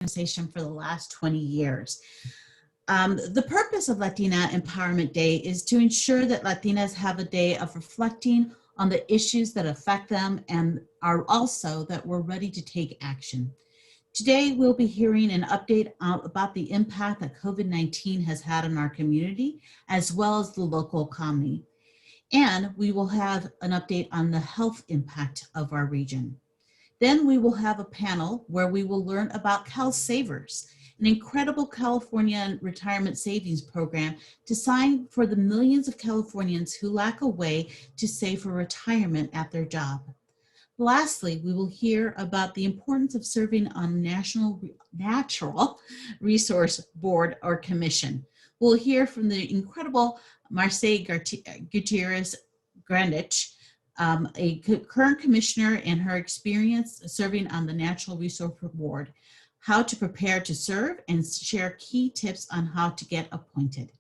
organization for the last 20 years. The purpose of Latina Empowerment Day is to ensure that Latinas have a day of reflecting on the issues that affect them and are also that we're ready to take action. Today, we'll be hearing an update about the impact that COVID-19 has had on our community, as well as the local economy. And we will have an update on the health impact of our region. Then we will have a panel where we will learn about Cal Savers, an incredible California retirement savings program designed for the millions of Californians who lack a way to save for retirement at their job. Lastly, we will hear about the importance of serving on National Natural Resource Board or Commission. We'll hear from the incredible Marce Gutierrez Grandich, a current commissioner and her experience serving on the Natural Resource Board, how to prepare to serve, and share key tips on how to get appointed.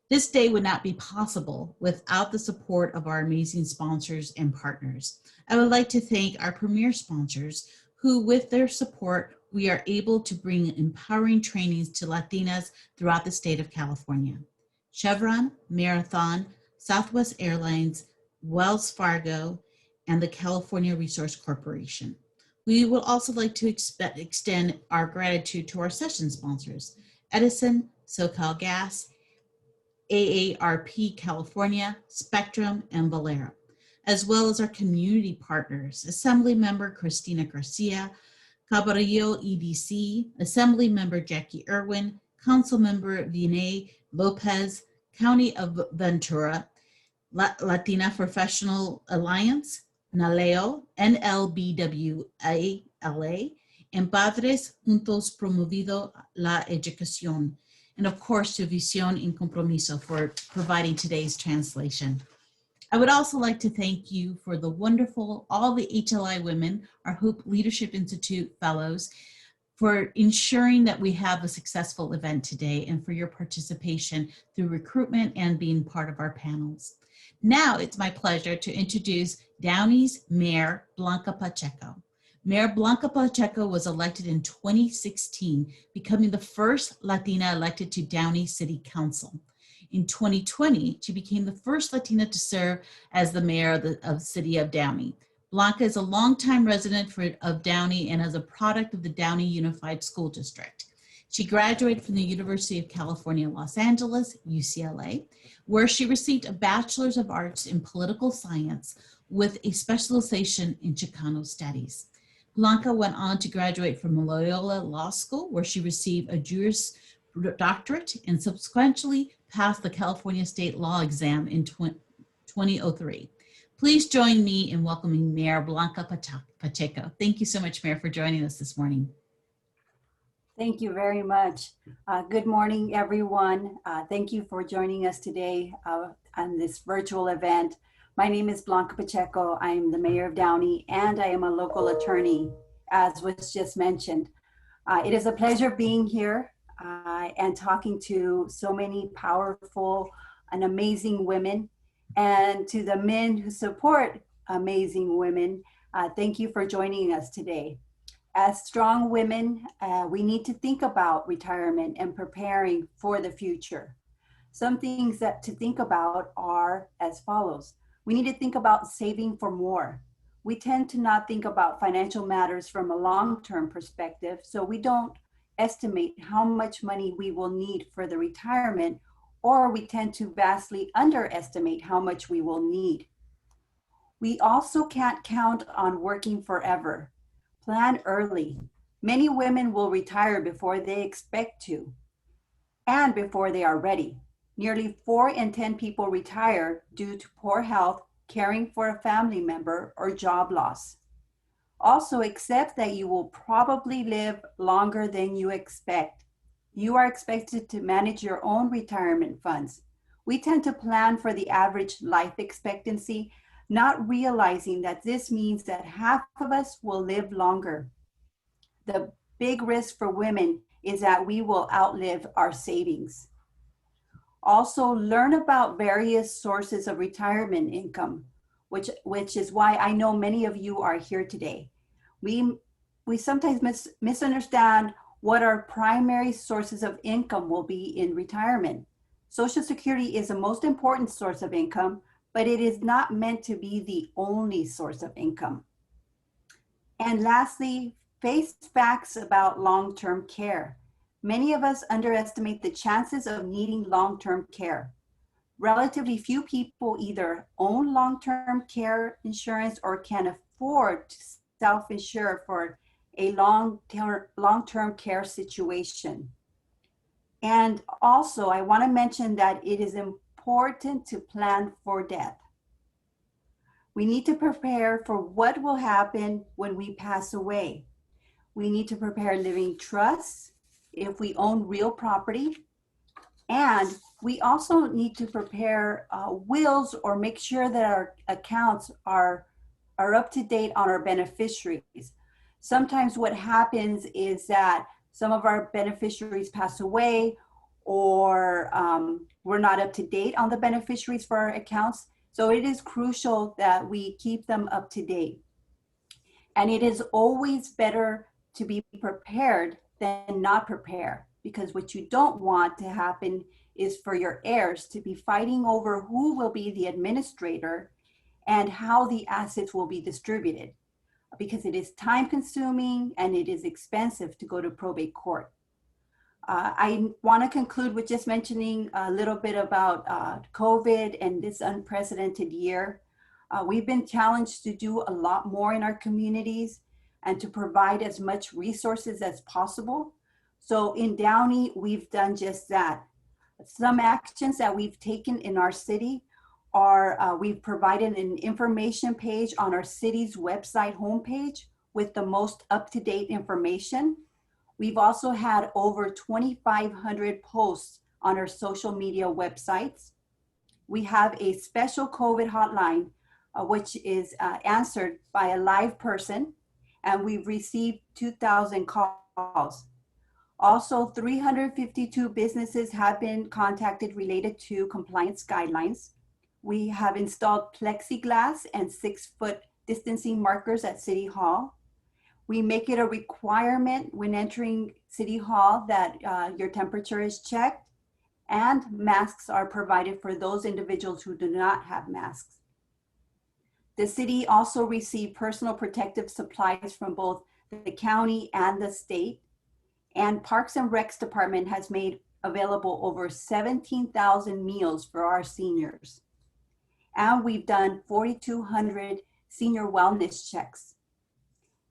This day would not be possible without the support of our amazing sponsors and partners. I would like to thank our premier sponsors who, with their support, we are able to bring empowering trainings to Latinas throughout the state of California. Chevron, Marathon, Southwest Airlines, Wells Fargo, and the California Resource Corporation. We would also like to extend our gratitude to our session sponsors, Edison, SoCal Gas, AARP California, Spectrum, and Valera, as well as our community partners, Assembly Member Christina Garcia, Cabrillo EDC, Assembly Member Jackie Irwin, Council Member Vinay Lopez, County of Ventura, Latina Professional Alliance, NALEO, NLBWALA, and Padres Juntos Promovido la Educación, and of course to Visión y Compromiso for providing today's translation. I would also like to thank you for the wonderful, all the HLI women, our Hope Leadership Institute fellows, for ensuring that we have a successful event today and for your participation through recruitment and being part of our panels. Now it's my pleasure to introduce Downey's Mayor, Blanca Pacheco. Mayor Blanca Pacheco was elected in 2016, becoming the first Latina elected to Downey City Council. In 2020, she became the first Latina to serve as the mayor of the city of Downey. Blanca is a longtime resident of Downey and is a product of the Downey Unified School District. She graduated from the University of California, Los Angeles, UCLA, where she received a Bachelor's of Arts in Political Science with a specialization in Chicano Studies. Blanca went on to graduate from Loyola Law School, where she received a Juris Doctorate and subsequently passed the California State Law exam in 2003. Please join me in welcoming Mayor Blanca Pacheco. Thank you so much, Mayor, for joining us this morning. Thank you very much. Good morning, everyone. Thank you for joining us today on this virtual event. My name is Blanca Pacheco. I am the mayor of Downey, and I am a local attorney, as was just mentioned. It is a pleasure being here and talking to so many powerful and amazing women, and to the men who support amazing women. Thank you for joining us today. As strong women, we need to think about retirement and preparing for the future. Some things that to think about are as follows. We need to think about saving for more. We tend to not think about financial matters from a long-term perspective, so we don't estimate how much money we will need for the retirement, or we tend to vastly underestimate how much we will need. We also can't count on working forever. Plan early. Many women will retire before they expect to and before they are ready. Nearly 4 in 10 people retire due to poor health, caring for a family member, or job loss. Also, accept that you will probably live longer than you expect. You are expected to manage your own retirement funds. We tend to plan for the average life expectancy, not realizing that this means that half of us will live longer. The big risk for women is that we will outlive our savings. Also, learn about various sources of retirement income, which is why I know many of you are here today. We sometimes misunderstand what our primary sources of income will be in retirement. Social Security is the most important source of income, but it is not meant to be the only source of income. And lastly, face facts about long-term care. Many of us underestimate the chances of needing long-term care. Relatively few people either own long-term care insurance or can afford to self-insure for a long-term care situation. And also, I want to mention that it is important to plan for death. We need to prepare for what will happen when we pass away. We need to prepare living trusts if we own real property. And we also need to prepare wills or make sure that our accounts are up to date on our beneficiaries. Sometimes what happens is that some of our beneficiaries pass away, or we're not up to date on the beneficiaries for our accounts. So it is crucial that we keep them up to date. And it is always better to be prepared than not prepare, because what you don't want to happen is for your heirs to be fighting over who will be the administrator and how the assets will be distributed, because it is time consuming and it is expensive to go to probate court. I want to conclude with just mentioning a little bit about COVID and this unprecedented year. We've been challenged to do a lot more in our communities and to provide as much resources as possible. So in Downey, we've done just that. Some actions that we've taken in our city are we've provided an information page on our city's website homepage with the most up-to-date information. We've also had over 2,500 posts on our social media websites. We have a special COVID hotline, which is answered by a live person, and we've received 2,000 calls. Also, 352 businesses have been contacted related to compliance guidelines. We have installed plexiglass and 6-foot distancing markers at City Hall. We make it a requirement when entering City Hall that your temperature is checked, and masks are provided for those individuals who do not have masks. The city also received personal protective supplies from both the county and the state. And Parks and Recs Department has made available over 17,000 meals for our seniors. And we've done 4,200 senior wellness checks.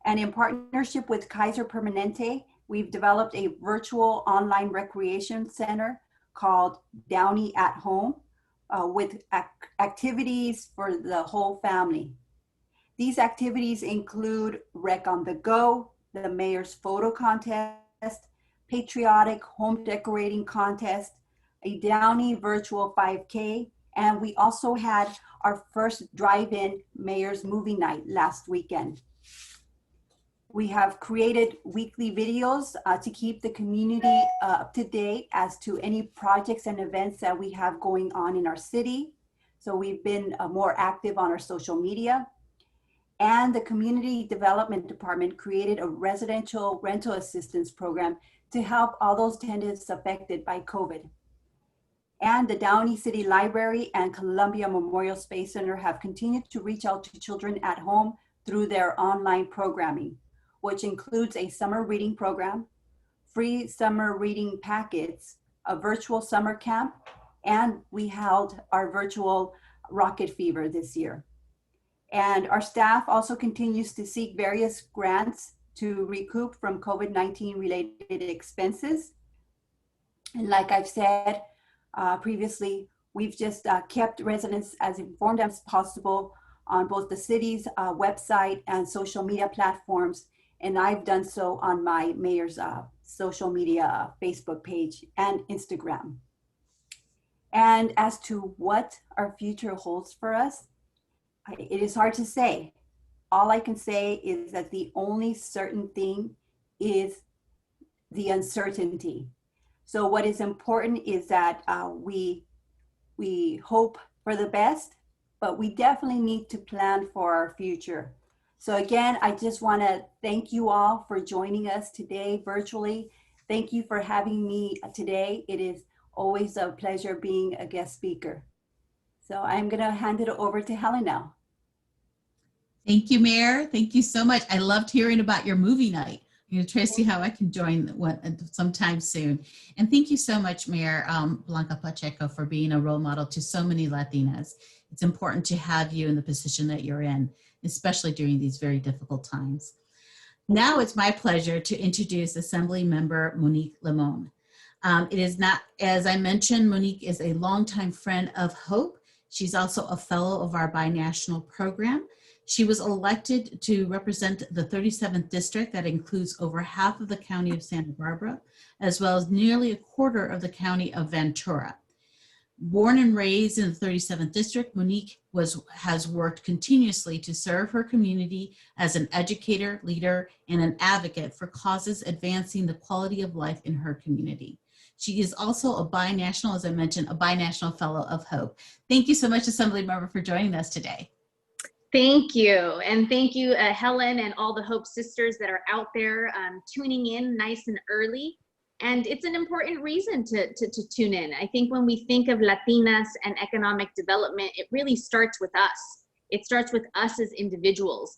And in partnership with Kaiser Permanente, we've developed a virtual online recreation center called Downey at Home with activities for the whole family. These activities include Rec on the Go, the Mayor's Photo Contest, patriotic home decorating contest, a Downey virtual 5K, and we also had our first drive-in Mayor's Movie Night last weekend. We have created weekly videos to keep the community up to date as to any projects and events that we have going on in our city. So we've been more active on our social media. And the Community Development Department created a residential rental assistance program to help all those tenants affected by COVID. And the Downey City Library and Columbia Memorial Space Center have continued to reach out to children at home through their online programming, which includes a summer reading program, free summer reading packets, a virtual summer camp, and we held our virtual Rocket Fever this year. And our staff also continues to seek various grants to recoup from COVID-19 related expenses. And like I've said previously, we've just kept residents as informed as possible on both the city's website and social media platforms. And I've done so on my mayor's social media Facebook page and Instagram. And as to what our future holds for us, it is hard to say. All I can say is that the only certain thing is the uncertainty. So what is important is that we hope for the best, but we definitely need to plan for our future. So again, I just want to thank you all for joining us today virtually. Thank you for having me today. It is always a pleasure being a guest speaker. So I'm going to hand it over to Helen now. Thank you, Mayor. Thank you so much. I loved hearing about your movie night. I'm going to try to see how I can join one sometime soon. And thank you so much, Mayor Blanca Pacheco, for being a role model to so many Latinas. It's important to have you in the position that you're in, especially during these very difficult times. Now it's my pleasure to introduce Assembly Member Monique Limon. It is not, as I mentioned, Monique is a longtime friend of Hope. She's also a fellow of our binational program. She was elected to represent the 37th district that includes over half of the county of Santa Barbara, as well as nearly a quarter of the county of Ventura. Born and raised in the 37th district, Monique has worked continuously to serve her community as an educator, leader, and an advocate for causes advancing the quality of life in her community. She is also a binational, as I mentioned, a binational fellow of Hope. Thank you so much, Assembly Member, for joining us today. Thank you. And thank you, Helen, and all the Hope sisters that are out there tuning in nice and early. And it's an important reason to tune in. I think when we think of Latinas and economic development, it really starts with us. It starts with us as individuals,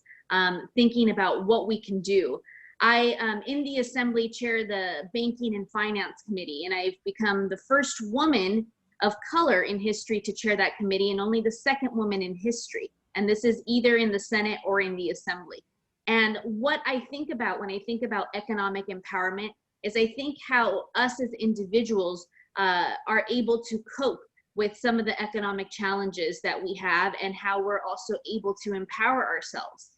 thinking about what we can do. I, in the Assembly, chair the Banking and Finance Committee, and I've become the first woman of color in history to chair that committee, and only the second woman in history. And this is either in the Senate or in the Assembly. And what I think about when I think about economic empowerment is I think how us as individuals are able to cope with some of the economic challenges that we have, and how we're also able to empower ourselves.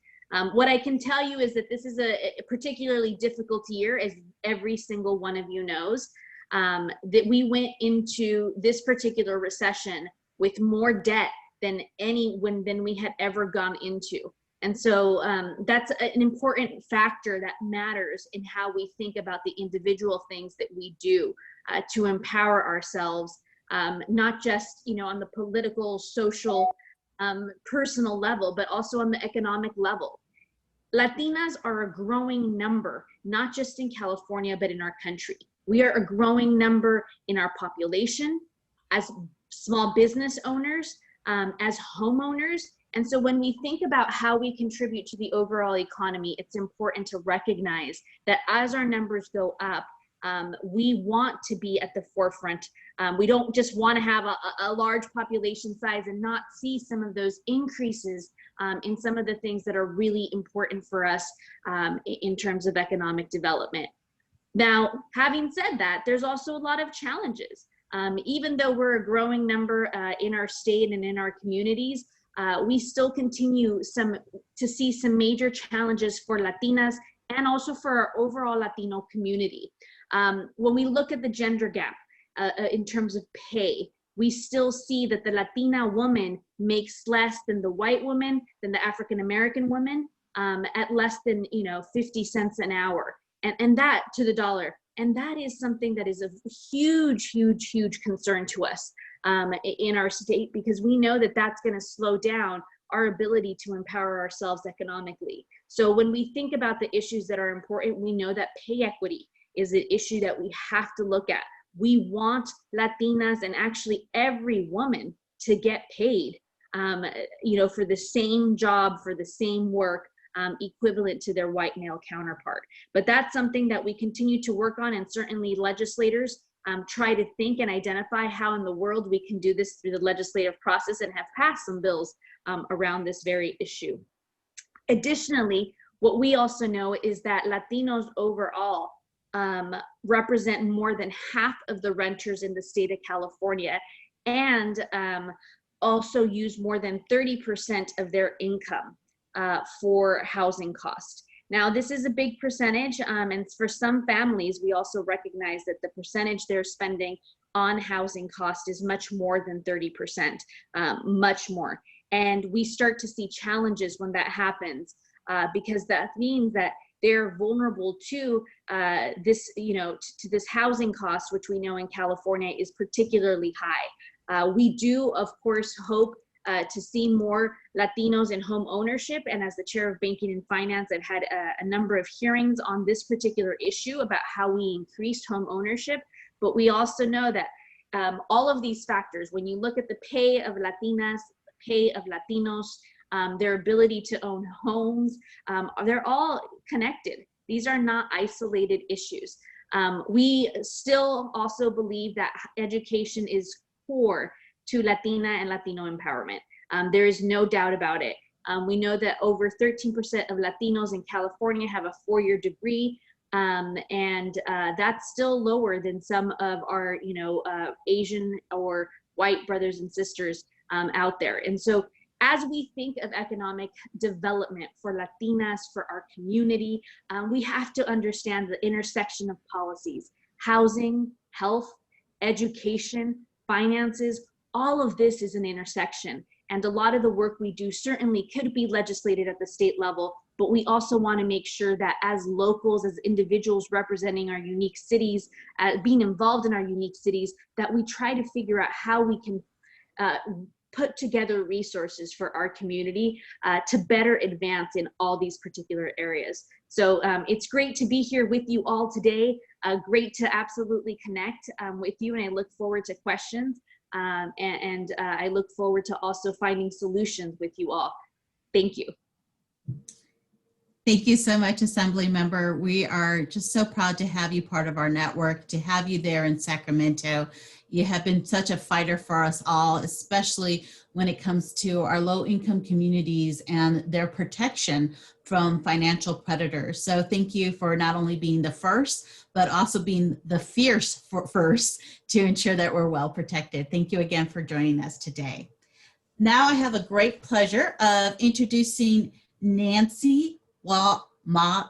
What I can tell you is that this is a particularly difficult year, as every single one of you knows, that we went into this particular recession with more debt than we had ever gone into. And so that's an important factor that matters in how we think about the individual things that we do to empower ourselves, not just on the political, social, personal level, but also on the economic level. Latinas are a growing number, not just in California, but in our country. We are a growing number in our population, as small business owners, as homeowners. And so when we think about how we contribute to the overall economy, it's important to recognize that as our numbers go up, we want to be at the forefront. We don't just want to have a large population size and not see some of those increases in some of the things that are really important for us in terms of economic development. Now, having said that, there's also a lot of challenges. Even though we're a growing number in our state and in our communities, we still continue to see some major challenges for Latinas and also for our overall Latino community. When we look at the gender gap in terms of pay, we still see that the Latina woman makes less than the white woman, than the African-American woman, at less than 50 cents an hour, and that to the dollar. And that is something that is a huge, huge, huge concern to us in our state, because we know that that's going to slow down our ability to empower ourselves economically. So when we think about the issues that are important, we know that pay equity is an issue that we have to look at. We want Latinas and actually every woman to get paid, for the same job, for the same work, equivalent to their white male counterpart. But that's something that we continue to work on, and certainly legislators try to think and identify how in the world we can do this through the legislative process, and have passed some bills around this very issue. Additionally, what we also know is that Latinos overall represent more than half of the renters in the state of California, and also use more than 30% of their income for housing costs. Now, this is a big percentage, and for some families, we also recognize that the percentage they're spending on housing cost is much more than 30%, much more. And we start to see challenges when that happens, because that means that they're vulnerable to this, to this housing cost, which we know in California is particularly high. We do, of course, hope to see more Latinos in home ownership. And as the chair of banking and finance, I've had a number of hearings on this particular issue about how we increased home ownership. But we also know that all of these factors, when you look at the pay of Latinas, pay of Latinos, their ability to own homes, they're all connected. These are not isolated issues. We still also believe that education is core to Latina and Latino empowerment. There is no doubt about it. We know that over 13% of Latinos in California have a 4-year degree, and that's still lower than some of our, Asian or white brothers and sisters out there. And so as we think of economic development for Latinas, for our community, we have to understand the intersection of policies: housing, health, education, finances. All of this is an intersection. And a lot of the work we do certainly could be legislated at the state level, but we also want to make sure that as locals, as individuals representing our unique cities, being involved in our unique cities, that we try to figure out how we can put together resources for our community to better advance in all these particular areas. So it's great to be here with you all today. Great to absolutely connect with you, and I look forward to questions. And I look forward to also finding solutions with you all. Thank you. Thank you so much, Assembly Member. We are just so proud to have you part of our network, to have you there in Sacramento. You have been such a fighter for us all, especially when it comes to our low-income communities and their protection from financial predators. So thank you for not only being the first, but also being the fierce first to ensure that we're well protected. Thank you again for joining us today. Now I have a great pleasure of introducing Nancy Mwamai.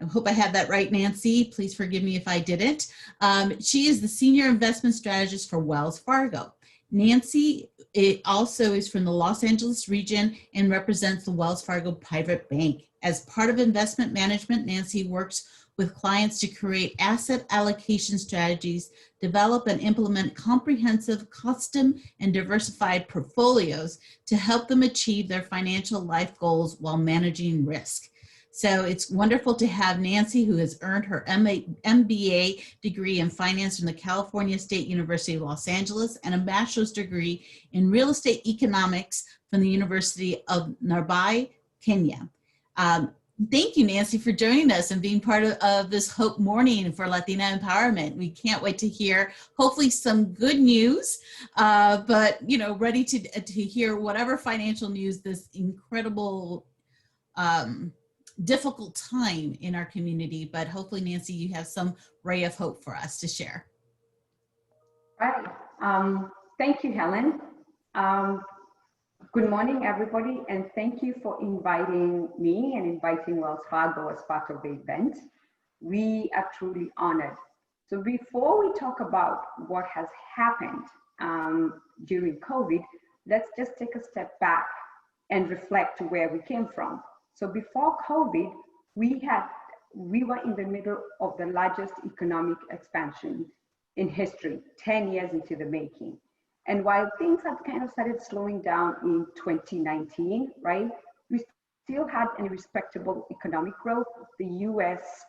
I hope I had that right, Nancy. Please forgive me if I didn't. She is the Senior Investment Strategist for Wells Fargo. Nancy also is from the Los Angeles region and represents the Wells Fargo Private Bank. As part of investment management, Nancy works with clients to create asset allocation strategies, develop and implement comprehensive, custom, and diversified portfolios to help them achieve their financial life goals while managing risk. So it's wonderful to have Nancy, who has earned her MBA degree in finance from the California State University of Los Angeles and a bachelor's degree in real estate economics from the University of Nairobi, Kenya. Thank you, Nancy, for joining us and being part of this Hope Morning for Latina Empowerment. We can't wait to hear, hopefully, some good news, but ready to hear whatever financial news this incredible, difficult time in our community. But hopefully, Nancy, you have some ray of hope for us to share. Right. Thank you, Helen. Good morning, everybody, and thank you for inviting me and inviting Wells Fargo as part of the event. We are truly honored. So before we talk about what has happened during COVID, let's just take a step back and reflect to where we came from. So before COVID, we were in the middle of the largest economic expansion in history, 10 years into the making. And while things had kind of started slowing down in 2019, right, we still had a respectable economic growth. The US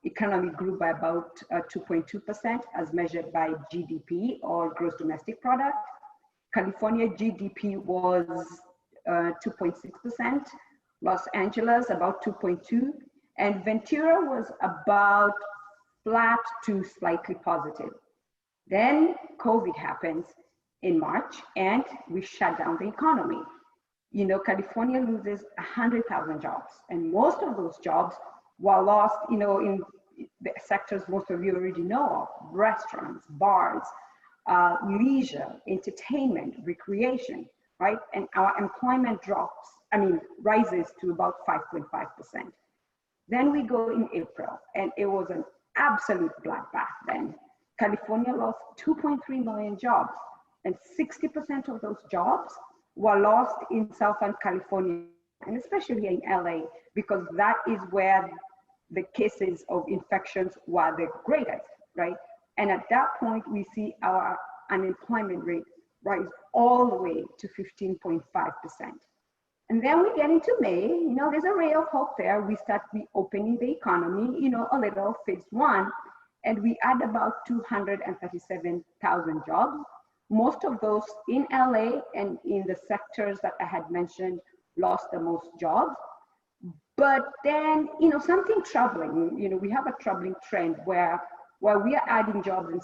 economy grew by about 2.2% as measured by GDP, or gross domestic product. California GDP was 2.6%, Los Angeles about 2.2%, and Ventura was about flat to slightly positive. Then COVID happens in March and we shut down the economy. California loses 100,000 jobs, and most of those jobs were lost, in the sectors most of you already know of: restaurants, bars, leisure, entertainment, recreation, right? And our employment rises to about 5.5%. Then we go in April, and it was an absolute bloodbath then. California lost 2.3 million jobs, and 60% of those jobs were lost in Southern California, and especially in LA, because that is where the cases of infections were the greatest, right? And at that point, we see our unemployment rate rise all the way to 15.5%. And then we get into May, you know, there's a ray of hope there. We start reopening the economy, you know, a little, phase one, and we add about 237,000 jobs. Most of those in LA and in the sectors that I had mentioned lost the most jobs. But then, you know, something troubling, you know, we have a troubling trend where while we are adding jobs in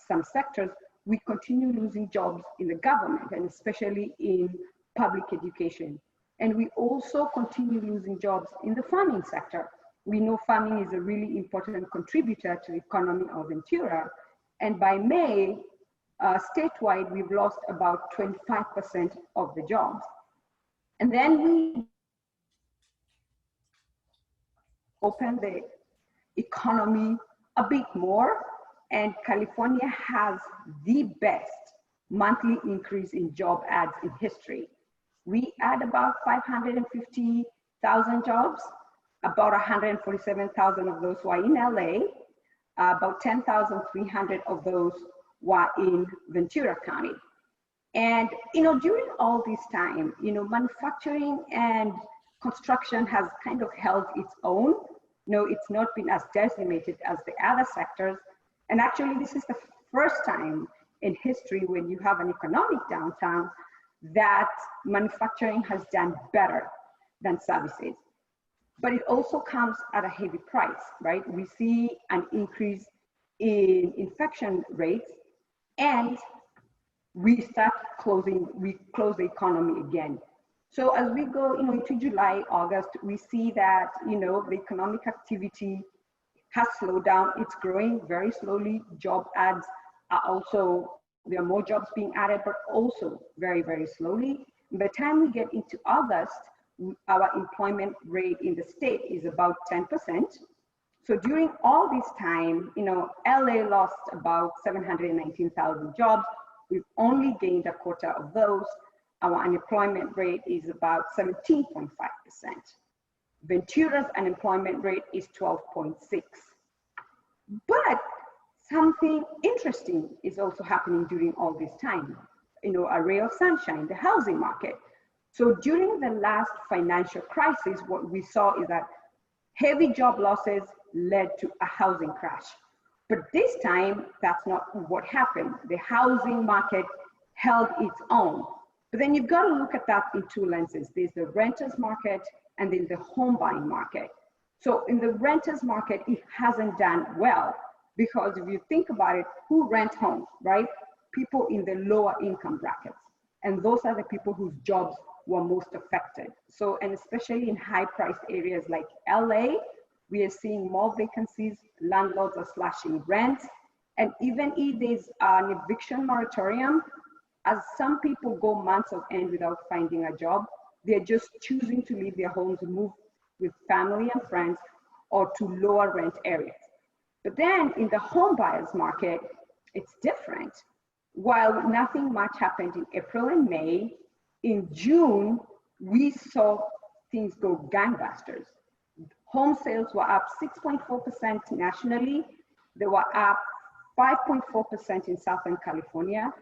some sectors, we continue losing jobs in the government and especially in public education. And we also continue losing jobs in the farming sector. We know farming is a really important contributor to the economy of Ventura. And by May, statewide, we've lost about 25% of the jobs. And then we open the economy a bit more, and California has the best monthly increase in job ads in history. We add about 550,000 jobs, about 147,000 of those were in LA, about 10,300 of those were in Ventura County. And, you know, during all this time, you know, manufacturing and construction has kind of held its own. No, it's not been as decimated as the other sectors. And actually, this is the first time in history when you have an economic downturn that manufacturing has done better than services. But it also comes at a heavy price, right? We see an increase in infection rates, and we close the economy again. So as we go, you know, into July, August, we see that, you know, the economic activity has slowed down. It's growing very slowly. Job ads are also, there are more jobs being added, but also very, very slowly. By the time we get into August, our employment rate in the state is about 10%. So during all this time, you know, LA lost about 719,000 jobs. We've only gained a quarter of those. Our unemployment rate is about 17.5%. Ventura's unemployment rate is 12.6. But something interesting is also happening during all this time. You know, a ray of sunshine, the housing market. So during the last financial crisis, what we saw is that heavy job losses led to a housing crash. But this time, that's not what happened. The housing market held its own. But then you've got to look at that in two lenses. There's the renters market and then the home buying market. So in the renters market, it hasn't done well because if you think about it, who rent homes, right? People in the lower income brackets. And those are the people whose jobs were most affected. So, and especially in high priced areas like LA, we are seeing more vacancies, landlords are slashing rents. And even if there's an eviction moratorium, as some people go months on end without finding a job, they're just choosing to leave their homes and move with family and friends or to lower rent areas. But then in the home buyers market, it's different. While nothing much happened in April and May, in June, we saw things go gangbusters. Home sales were up 6.4% nationally. They were up 5.4% in Southern California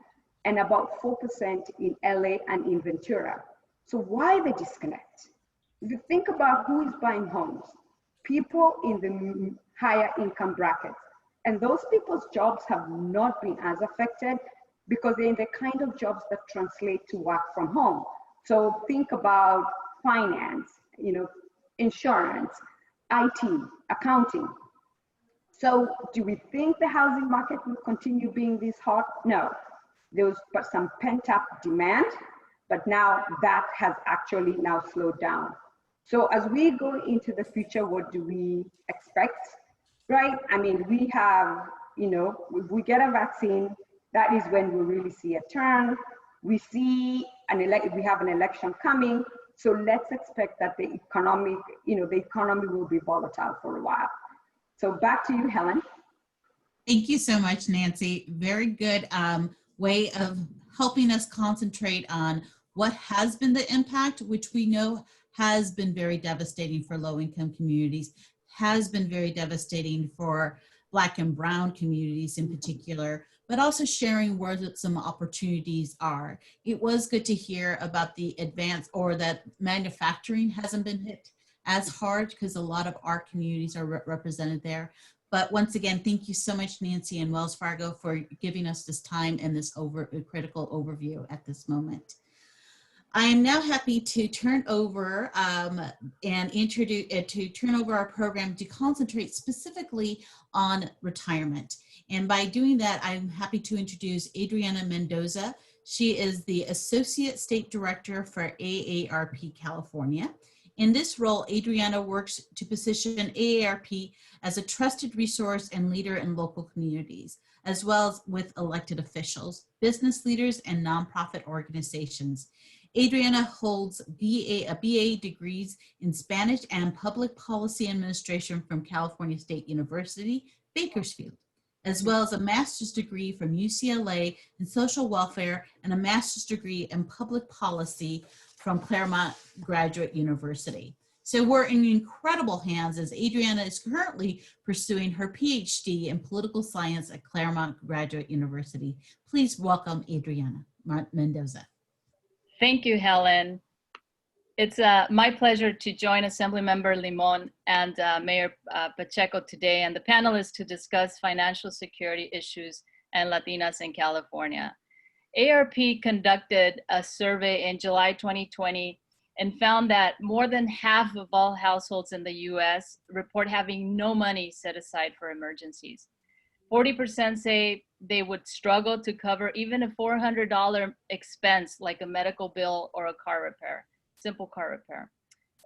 and about 4% in LA and in Ventura. So why the disconnect? If you think about who is buying homes, people in the higher income brackets, and those people's jobs have not been as affected because they're in the kind of jobs that translate to work from home. So think about finance, you know, insurance, IT, accounting. So do we think the housing market will continue being this hot? No. There was some pent up demand, but now that has actually now slowed down. So as we go into the future, what do we expect, right? I mean, we have, you know, if we get a vaccine, that is when we really see a turn. We see we have an election coming. So let's expect that the economy will be volatile for a while. So back to you, Helen. Thank you so much, Nancy. Very good way of helping us concentrate on what has been the impact, which we know has been very devastating for low-income communities, has been very devastating for Black and Brown communities in particular, but also sharing where some opportunities are. It was good to hear about the advance, or that manufacturing hasn't been hit as hard, because a lot of our communities are represented there. But once again, thank you so much, Nancy and Wells Fargo, for giving us this time and this critical overview at this moment. I am now happy to turn over turn over our program to concentrate specifically on retirement. And by doing that, I'm happy to introduce Adriana Mendoza. She is the Associate State Director for AARP California. In this role, Adriana works to position AARP as a trusted resource and leader in local communities, as well as with elected officials, business leaders, and nonprofit organizations. Adriana holds a BA degrees in Spanish and Public Policy Administration from California State University, Bakersfield, as well as a master's degree from UCLA in Social Welfare and a master's degree in Public Policy from Claremont Graduate University. So we're in incredible hands, as Adriana is currently pursuing her PhD in Political Science at Claremont Graduate University. Please welcome Adriana Mendoza. Thank you, Helen. It's my pleasure to join Assemblymember Limon and Mayor Pacheco today and the panelists to discuss financial security issues and Latinas in California. ARP conducted a survey in July 2020 and found that more than half of all households in the US report having no money set aside for emergencies. 40% say they would struggle to cover even a $400 expense like a medical bill or a car repair, simple car repair.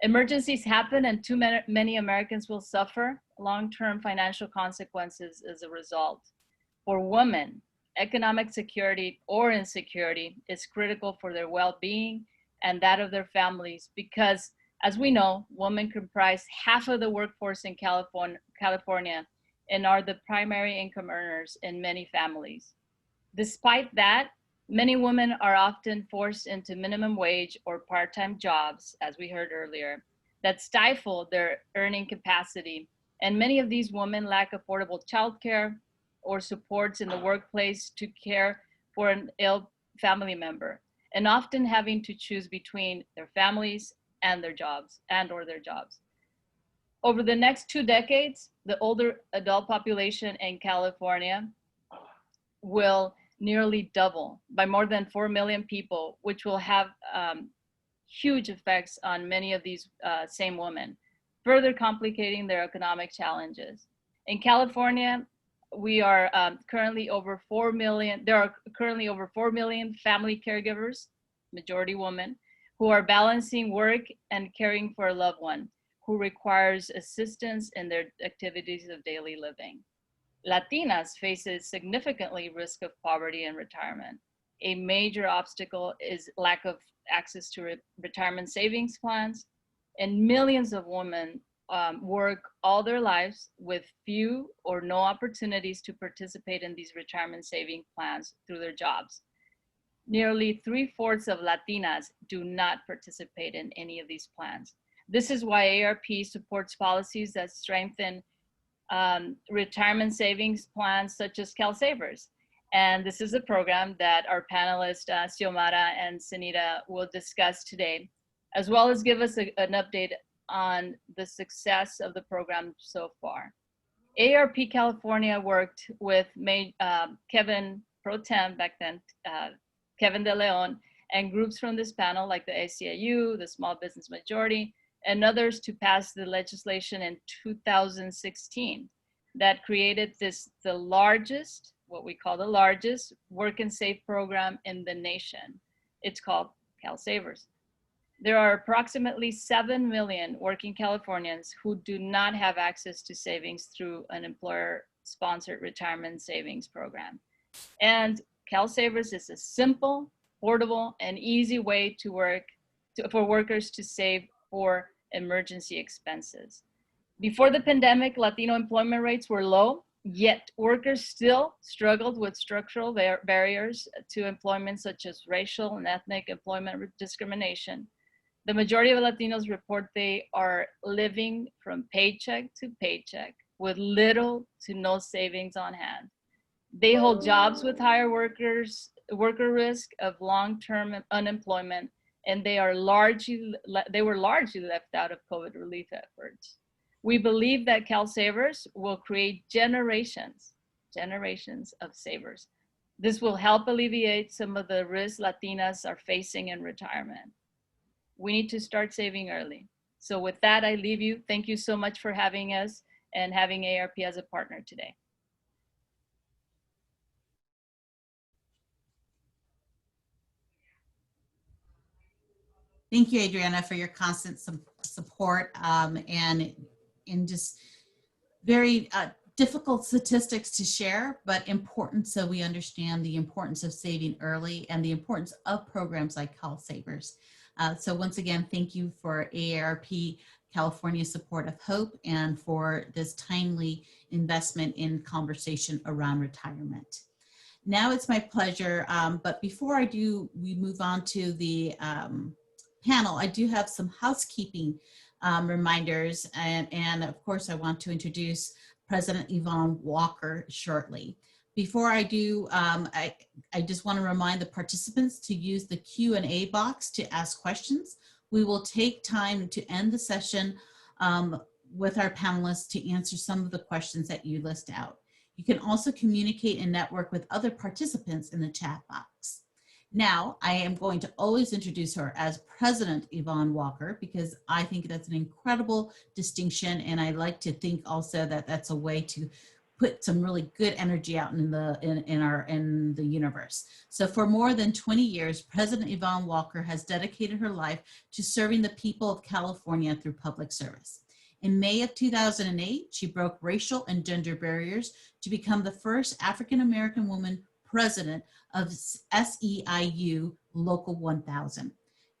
Emergencies happen and too many Americans will suffer long-term financial consequences as a result. For women, economic security or insecurity is critical for their well-being and that of their families because, as we know, women comprise half of the workforce in California and are the primary income earners in many families. Despite that, many women are often forced into minimum wage or part-time jobs, as we heard earlier, that stifle their earning capacity. And many of these women lack affordable childcare or supports in the workplace to care for an ill family member, and often having to choose between their families and their jobs or their jobs. Over the next 2 decades, the older adult population in California will nearly double by more than 4 million people, which will have huge effects on many of these same women, further complicating their economic challenges. In California, we are currently over 4 million, there are currently over 4 million family caregivers, majority women, who are balancing work and caring for a loved one who requires assistance in their activities of daily living. Latinas face a significantly risk of poverty and retirement. A major obstacle is lack of access to retirement savings plans, and millions of women work all their lives with few or no opportunities to participate in these retirement saving plans through their jobs. Nearly 3/4 of Latinas do not participate in any of these plans. This is why ARP supports policies that strengthen retirement savings plans such as CalSavers. And this is a program that our panelists, Xiomara and Sunita, will discuss today, as well as give us an update on the success of the program so far. ARP California worked with Kevin Pro Tem back then, Kevin De Leon, and groups from this panel like the ACLU, the Small Business Majority, and others to pass the legislation in 2016 that created the largest, what we call the largest, work and save program in the nation. It's called CalSavers. There are approximately 7 million working Californians who do not have access to savings through an employer-sponsored retirement savings program. And CalSavers is a simple, portable, and easy way for workers to save for emergency expenses. Before the pandemic, Latino employment rates were low, yet workers still struggled with structural barriers to employment such as racial and ethnic employment discrimination. The majority of Latinos report they are living from paycheck to paycheck with little to no savings on hand. They hold jobs with higher worker risk of long-term unemployment, and they were largely left out of COVID relief efforts. We believe that CalSavers will create generations of savers. This will help alleviate some of the risks Latinas are facing in retirement. We need to start saving early. So with that, I leave you. Thank you so much for having us and having ARP as a partner today. Thank you, Adriana, for your constant support and just very difficult statistics to share, but important so we understand the importance of saving early and the importance of programs like CalSavers. So once again, thank you for AARP California's support of hope and for this timely investment in conversation around retirement. Now it's my pleasure, but before I do, we move on to the panel, I do have some housekeeping reminders, and of course I want to introduce President Yvonne Walker shortly. Before I do, I just want to remind the participants to use the Q&A box to ask questions. We will take time to end the session with our panelists to answer some of the questions that you list out. You can also communicate and network with other participants in the chat box. Now, I am going to always introduce her as President Yvonne Walker because I think that's an incredible distinction, and I like to think also that that's a way to put some really good energy out in the universe. So for more than 20 years, President Yvonne Walker has dedicated her life to serving the people of California through public service. In May of 2008, she broke racial and gender barriers to become the first African-American woman president of SEIU Local 1000.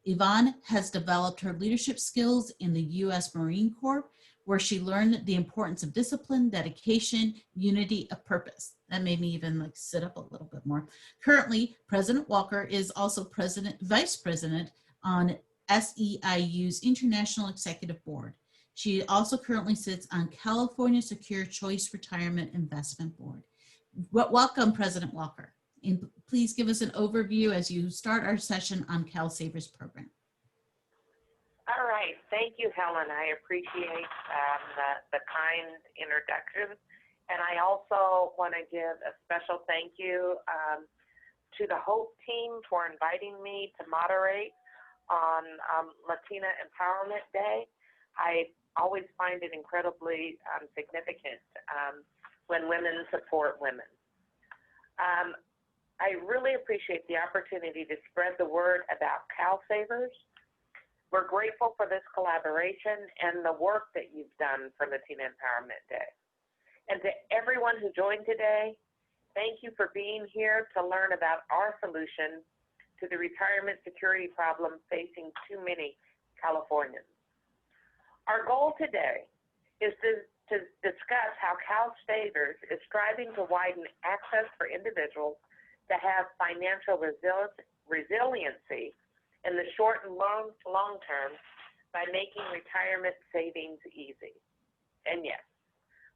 Yvonne has developed her leadership skills in the U.S. Marine Corps, where she learned the importance of discipline, dedication, unity of purpose. That made me even sit up a little bit more. Currently, President Walker is also vice president on SEIU's International Executive Board. She also currently sits on California Secure Choice Retirement Investment Board. Welcome, President Walker. And please give us an overview as you start our session on CalSavers program. All right, thank you, Helen. I appreciate the kind introduction. And I also want to give a special thank you to the HOPE team for inviting me to moderate on Latina Empowerment Day. I always find it incredibly significant when women support women. I really appreciate the opportunity to spread the word about CalSavers. We're grateful for this collaboration and the work that you've done for Latina Empowerment Day. And to everyone who joined today, thank you for being here to learn about our solution to the retirement security problem facing too many Californians. Our goal today is to discuss how CalSavers is striving to widen access for individuals to have financial resiliency in the short and long term by making retirement savings easy. And yes,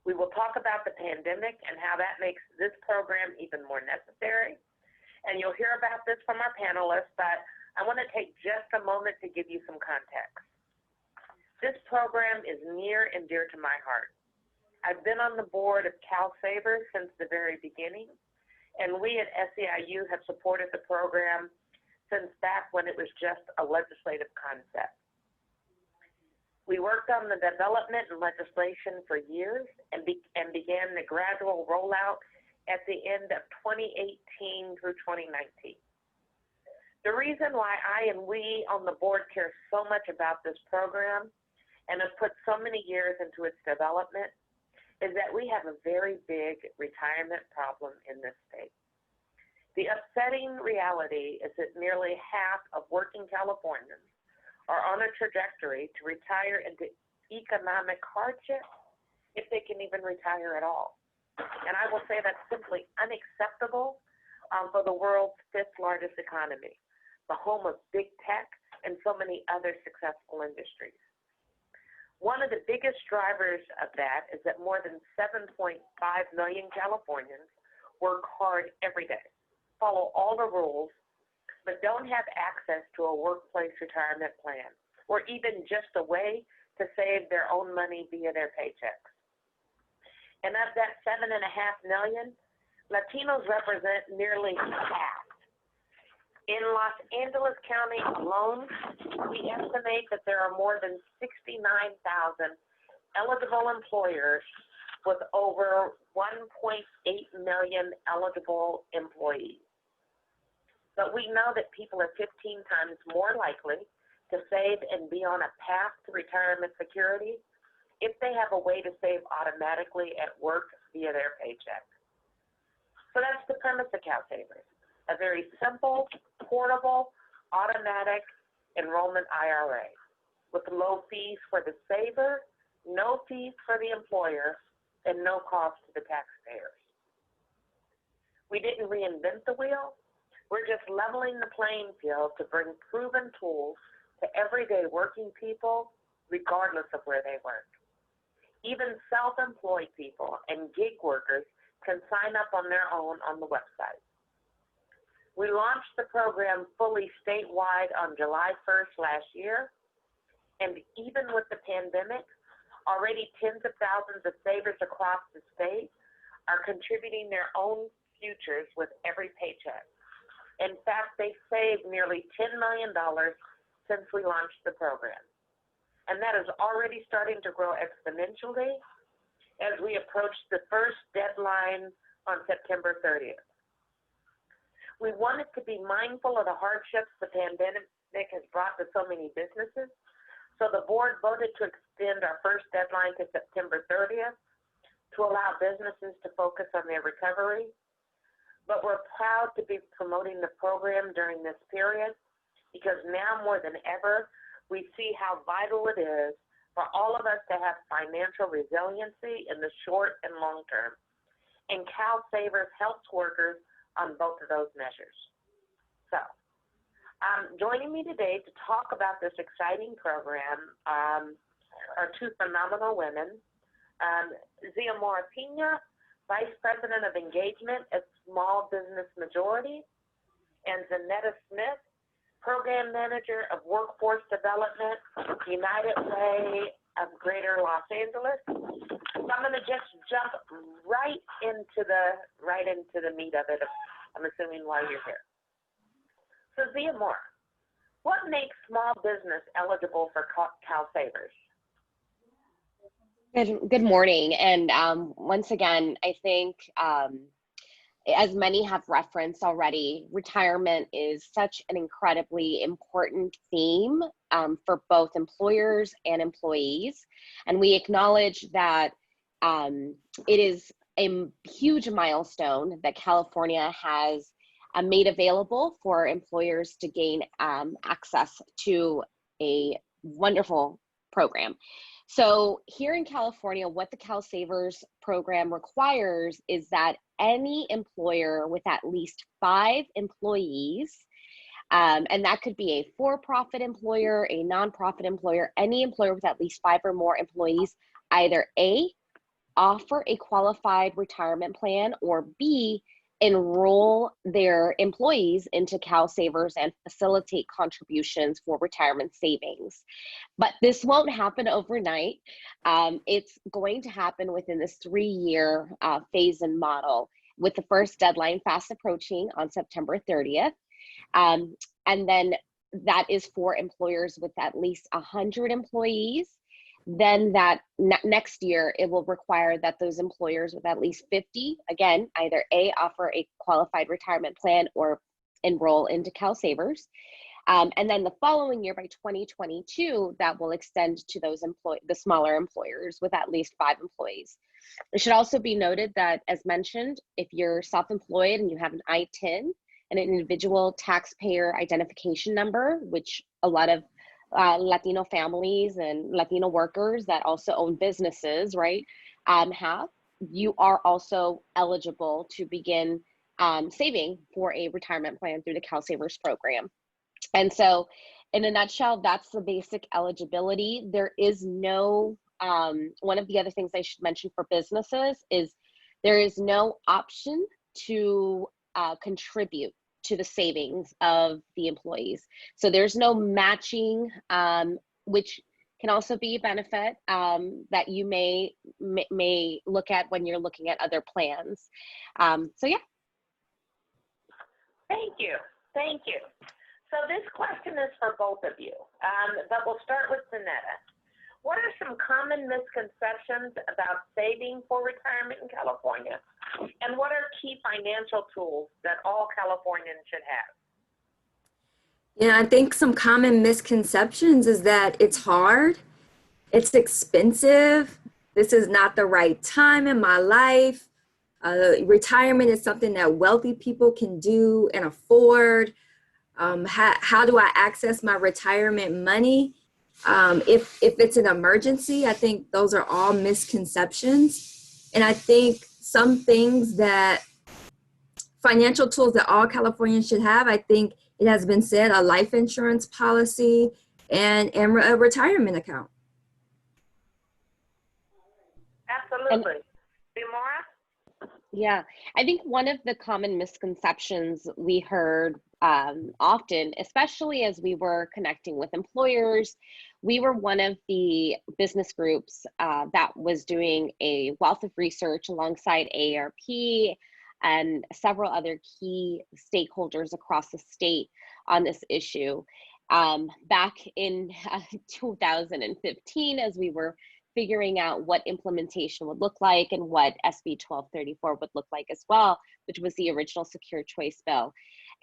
we will talk about the pandemic and how that makes this program even more necessary. And you'll hear about this from our panelists, but I want to take just a moment to give you some context. This program is near and dear to my heart. I've been on the board of CalSavers since the very beginning, and we at SEIU have supported the program since back when it was just a legislative concept. We worked on the development and legislation for years and began the gradual rollout at the end of 2018 through 2019. The reason why I and we on the board care so much about this program and have put so many years into its development is that we have a very big retirement problem in this state. The upsetting reality is that nearly half of working Californians are on a trajectory to retire into economic hardship if they can even retire at all. And I will say that's simply unacceptable for the world's fifth largest economy, the home of big tech and so many other successful industries. One of the biggest drivers of that is that more than 7.5 million Californians work hard every day, follow all the rules, but don't have access to a workplace retirement plan or even just a way to save their own money via their paychecks. And of that 7.5 million, Latinos represent nearly half. In Los Angeles County alone, we estimate that there are more than 69,000 eligible employers with over 1.8 million eligible employees. But we know that people are 15 times more likely to save and be on a path to retirement security if they have a way to save automatically at work via their paycheck. So that's the premise of CalSavers, a very simple, portable, automatic enrollment IRA with low fees for the saver, no fees for the employer, and no cost to the taxpayers. We didn't reinvent the wheel. We're just leveling the playing field to bring proven tools to everyday working people, regardless of where they work. Even self-employed people and gig workers can sign up on their own on the website. We launched the program fully statewide on July 1st last year, and even with the pandemic, already tens of thousands of savers across the state are contributing their own futures with every paycheck. In fact, they saved nearly $10 million since we launched the program. And that is already starting to grow exponentially as we approach the first deadline on September 30th. We wanted to be mindful of the hardships the pandemic has brought to so many businesses, so the board voted to extend our first deadline to September 30th to allow businesses to focus on their recovery. But we're proud to be promoting the program during this period because now more than ever, we see how vital it is for all of us to have financial resiliency in the short and long term. And CalSavers helps workers on both of those measures. So, joining me today to talk about this exciting program are two phenomenal women, Xiomara Pina, Vice President of Engagement at Small Business Majority, and Zanetta Smith, Program Manager of Workforce Development, United Way of Greater Los Angeles. So I'm going to just jump right into the meat of it, I'm assuming, while you're here. So Xiomara, what makes small business eligible for CalSavers? Good morning. And once again, I think as many have referenced already, retirement is such an incredibly important theme for both employers and employees. And we acknowledge that it is a huge milestone that California has made available for employers to gain access to a wonderful program. So here in California, what the CalSavers program requires is that any employer with at least 5 employees, and that could be a for-profit employer, a nonprofit employer, any employer with at least 5 or more employees, either A, offer a qualified retirement plan, or B, enroll their employees into CalSavers and facilitate contributions for retirement savings. But this won't happen overnight. It's going to happen within this 3-year phase-in model, with the first deadline fast approaching on September 30th. And then that is for employers with at least 100 employees. Then that next year, it will require that those employers with at least 50, again, either A, offer a qualified retirement plan or enroll into CalSavers. And then the following year, by 2022, that will extend to those the smaller employers with at least 5 employees. It should also be noted that, as mentioned, if you're self-employed and you have an ITIN and an individual taxpayer identification number, which a lot of Latino families and Latino workers that also own businesses, right, you are also eligible to begin saving for a retirement plan through the CalSavers program. And so in a nutshell, that's the basic eligibility. There is no, one of the other things I should mention for businesses is there is no option to contribute to the savings of the employees. So there's no matching, which can also be a benefit that you may look at when you're looking at other plans. So yeah. Thank you. Thank you. So this question is for both of you, but we'll start with Zanetta. What are some common misconceptions about saving for retirement in California? And what are key financial tools that all Californians should have? Yeah, I think some common misconceptions is that it's hard, it's expensive, this is not the right time in my life. Retirement is something that wealthy people can do and afford. How do I access my retirement money? If it's an emergency, I think those are all misconceptions. And I think some things that financial tools that all Californians should have, I think it has been said, a life insurance policy and a retirement account. Absolutely. Demora? Yeah, I think one of the common misconceptions we heard often, especially as we were connecting with employers, we were one of the business groups that was doing a wealth of research alongside AARP and several other key stakeholders across the state on this issue. Back in 2015, as we were figuring out what implementation would look like and what SB 1234 would look like as well, which was the original Secure Choice Bill.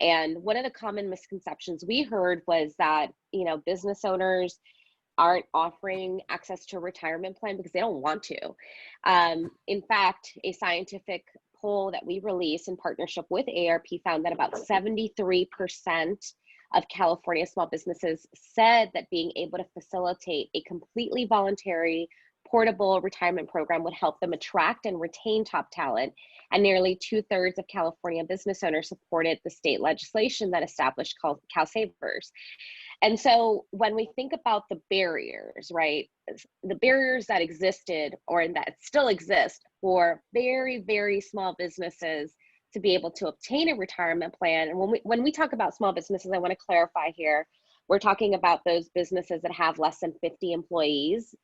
And one of the common misconceptions we heard was that, business owners aren't offering access to a retirement plan because they don't want to. In fact, a scientific poll that we released in partnership with AARP found that about 73% of California small businesses said that being able to facilitate a completely voluntary portable retirement program would help them attract and retain top talent. And nearly 2/3 of California business owners supported the state legislation that established CalSavers. And so when we think about the barriers, right, the barriers that existed or that still exist for very, very small businesses to be able to obtain a retirement plan. And when we talk about small businesses, I want to clarify here, we're talking about those businesses that have less than 50 employees.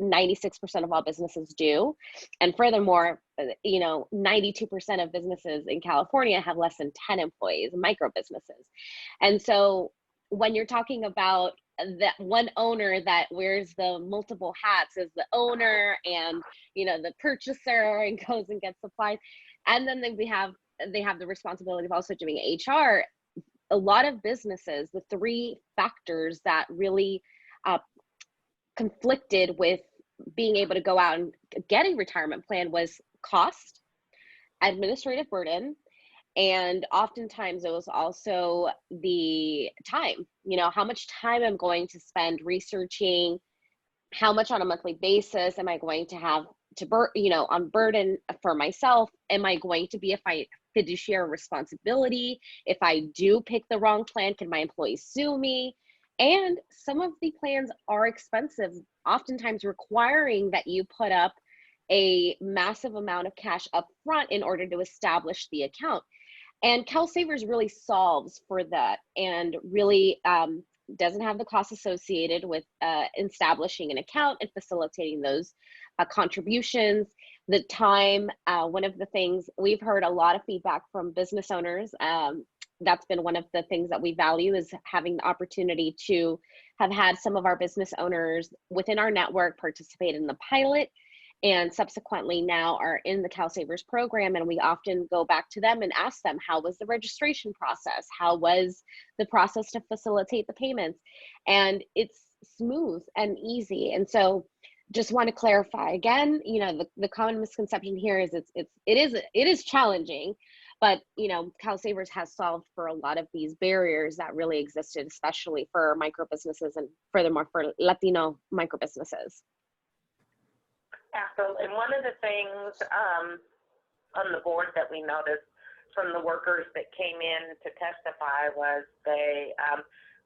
96% of all businesses do. And furthermore, 92% of businesses in California have less than 10 employees, micro businesses. And so when you're talking about that one owner that wears the multiple hats as the owner and, the purchaser and goes and gets supplies, and then they have the responsibility of also doing HR. A lot of businesses, the three factors that really conflicted with being able to go out and get a retirement plan was cost, administrative burden, and oftentimes it was also the time, how much time I'm going to spend researching, how much on a monthly basis am I going to have to on burden for myself? Am I going to be a fiduciary responsibility? If I do pick the wrong plan, can my employees sue me? And some of the plans are expensive, oftentimes requiring that you put up a massive amount of cash up front in order to establish the account. And CalSavers really solves for that and really doesn't have the costs associated with establishing an account and facilitating those contributions. The time, one of the things we've heard a lot of feedback from business owners, that's been one of the things that we value, is having the opportunity to have had some of our business owners within our network participate in the pilot and subsequently now are in the CalSavers program. And we often go back to them and ask them, how was the registration process? How was the process to facilitate the payments? And it's smooth and easy. And so just want to clarify again, the common misconception here is it is challenging, but CalSavers has solved for a lot of these barriers that really existed, especially for micro businesses and furthermore for Latino micro businesses. Absolutely. And one of the things on the board that we noticed from the workers that came in to testify was they